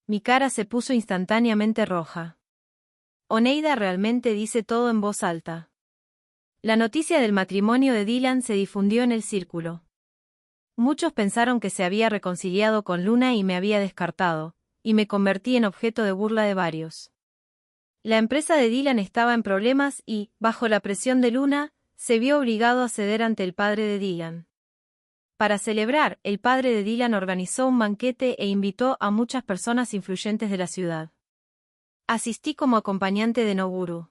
Mi cara se puso instantáneamente roja. Oneida realmente dice todo en voz alta. La noticia del matrimonio de Dylan se difundió en el círculo. Muchos pensaron que se había reconciliado con Luna y me había descartado, y me convertí en objeto de burla de varios. La empresa de Dylan estaba en problemas y, bajo la presión de Luna, se vio obligado a ceder ante el padre de Dylan. Para celebrar, el padre de Dylan organizó un banquete e invitó a muchas personas influyentes de la ciudad. Asistí como acompañante de Noburu.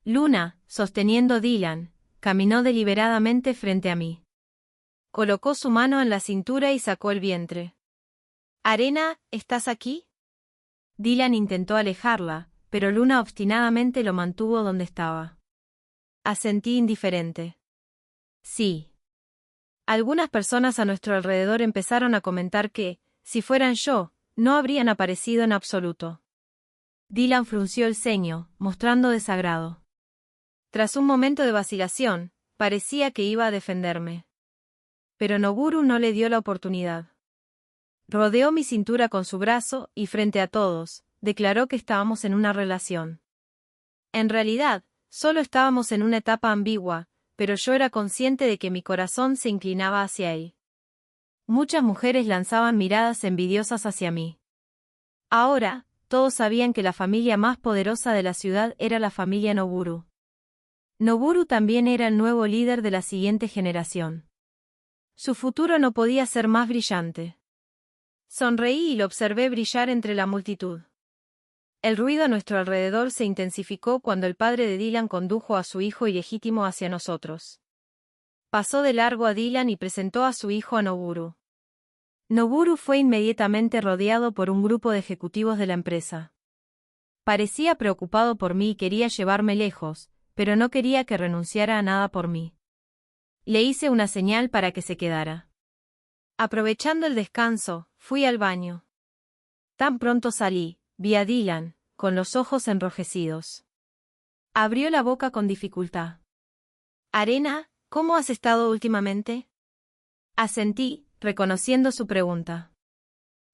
Luna, sosteniendo Dylan, caminó deliberadamente frente a mí. Colocó su mano en la cintura y sacó el vientre. «Arena, ¿estás aquí?» Dylan intentó alejarla, pero Luna obstinadamente lo mantuvo donde estaba. Asentí indiferente. Sí. Algunas personas a nuestro alrededor empezaron a comentar que, si fueran yo, no habrían aparecido en absoluto. Dylan frunció el ceño, mostrando desagrado. Tras un momento de vacilación, parecía que iba a defenderme. Pero Noburu no le dio la oportunidad. Rodeó mi cintura con su brazo y, frente a todos, declaró que estábamos en una relación. En realidad, solo estábamos en una etapa ambigua, pero yo era consciente de que mi corazón se inclinaba hacia él. Muchas mujeres lanzaban miradas envidiosas hacia mí. Ahora, todos sabían que la familia más poderosa de la ciudad era la familia Noburu. Noburu también era el nuevo líder de la siguiente generación. Su futuro no podía ser más brillante. Sonreí y lo observé brillar entre la multitud. El ruido a nuestro alrededor se intensificó cuando el padre de Dylan condujo a su hijo ilegítimo hacia nosotros. Pasó de largo a Dylan y presentó a su hijo a Noburu. Noburu fue inmediatamente rodeado por un grupo de ejecutivos de la empresa. Parecía preocupado por mí y quería llevarme lejos, pero no quería que renunciara a nada por mí. Le hice una señal para que se quedara. Aprovechando el descanso, fui al baño. Tan pronto salí, vi a Dylan, con los ojos enrojecidos. Abrió la boca con dificultad. «Arena, ¿cómo has estado últimamente?» Asentí, reconociendo su pregunta.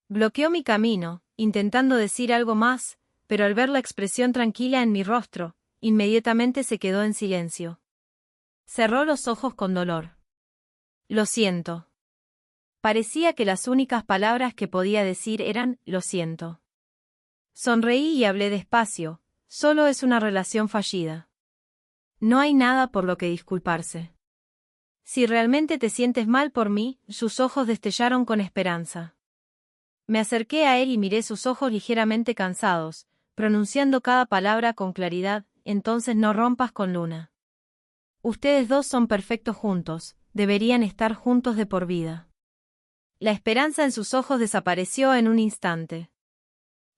Bloqueó mi camino, intentando decir algo más, pero al ver la expresión tranquila en mi rostro, inmediatamente se quedó en silencio. Cerró los ojos con dolor. «Lo siento». Parecía que las únicas palabras que podía decir eran «lo siento». Sonreí y hablé despacio, solo es una relación fallida. No hay nada por lo que disculparse. Si realmente te sientes mal por mí, sus ojos destellaron con esperanza. Me acerqué a él y miré sus ojos ligeramente cansados, pronunciando cada palabra con claridad, entonces no rompas con Luna. Ustedes dos son perfectos juntos, deberían estar juntos de por vida. La esperanza en sus ojos desapareció en un instante.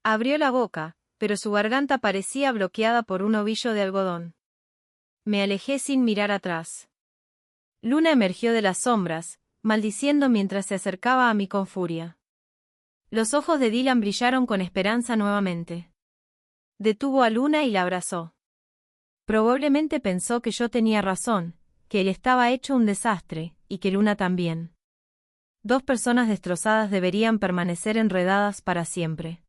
Abrió la boca, pero su garganta parecía bloqueada por un ovillo de algodón. Me alejé sin mirar atrás. Luna emergió de las sombras, maldiciendo mientras se acercaba a mí con furia. Los ojos de Dylan brillaron con esperanza nuevamente. Detuvo a Luna y la abrazó. Probablemente pensó que yo tenía razón, que él estaba hecho un desastre, y que Luna también. Dos personas destrozadas deberían permanecer enredadas para siempre.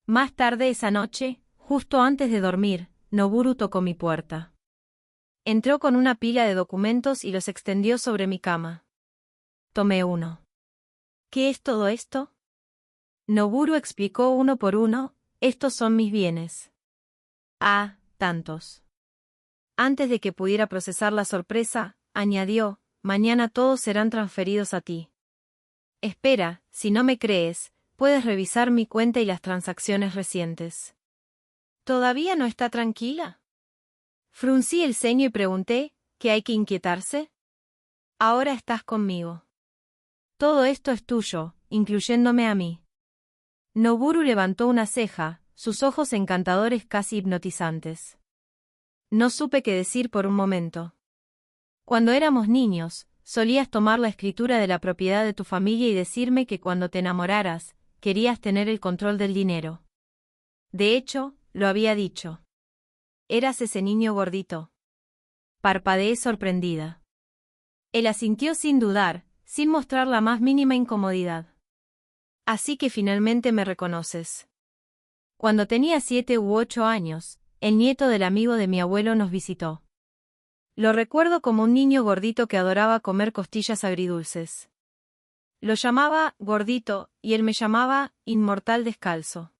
Más tarde esa noche, justo antes de dormir, Noburu tocó mi puerta. Entró con una pila de documentos y los extendió sobre mi cama. Tomé uno. ¿Qué es todo esto? Noburu explicó uno por uno, estos son mis bienes. Ah, tantos. Antes de que pudiera procesar la sorpresa, añadió, mañana todos serán transferidos a ti. Espera, si no me crees, puedes revisar mi cuenta y las transacciones recientes. ¿Todavía no está tranquila? Fruncí el ceño y pregunté, ¿qué hay que inquietarse? Ahora estás conmigo. Todo esto es tuyo, incluyéndome a mí. Noburu levantó una ceja, sus ojos encantadores casi hipnotizantes. No supe qué decir por un momento. Cuando éramos niños, solías tomar la escritura de la propiedad de tu familia y decirme que cuando te enamoraras, querías tener el control del dinero. De hecho, lo había dicho. Eras ese niño gordito. Parpadeé sorprendida. Él asintió sin dudar, sin mostrar la más mínima incomodidad. Así que finalmente me reconoces. Cuando tenía 7 u 8 años, el nieto del amigo de mi abuelo nos visitó. Lo recuerdo como un niño gordito que adoraba comer costillas agridulces. Lo llamaba gordito y él me llamaba inmortal descalzo.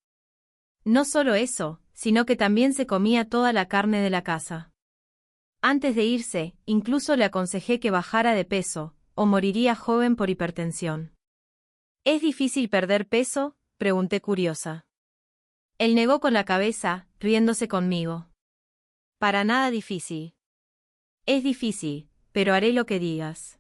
No solo eso, sino que también se comía toda la carne de la casa. Antes de irse, incluso le aconsejé que bajara de peso, o moriría joven por hipertensión. ¿Es difícil perder peso?, pregunté curiosa. Él negó con la cabeza, riéndose conmigo. Para nada difícil. Es difícil, pero haré lo que digas.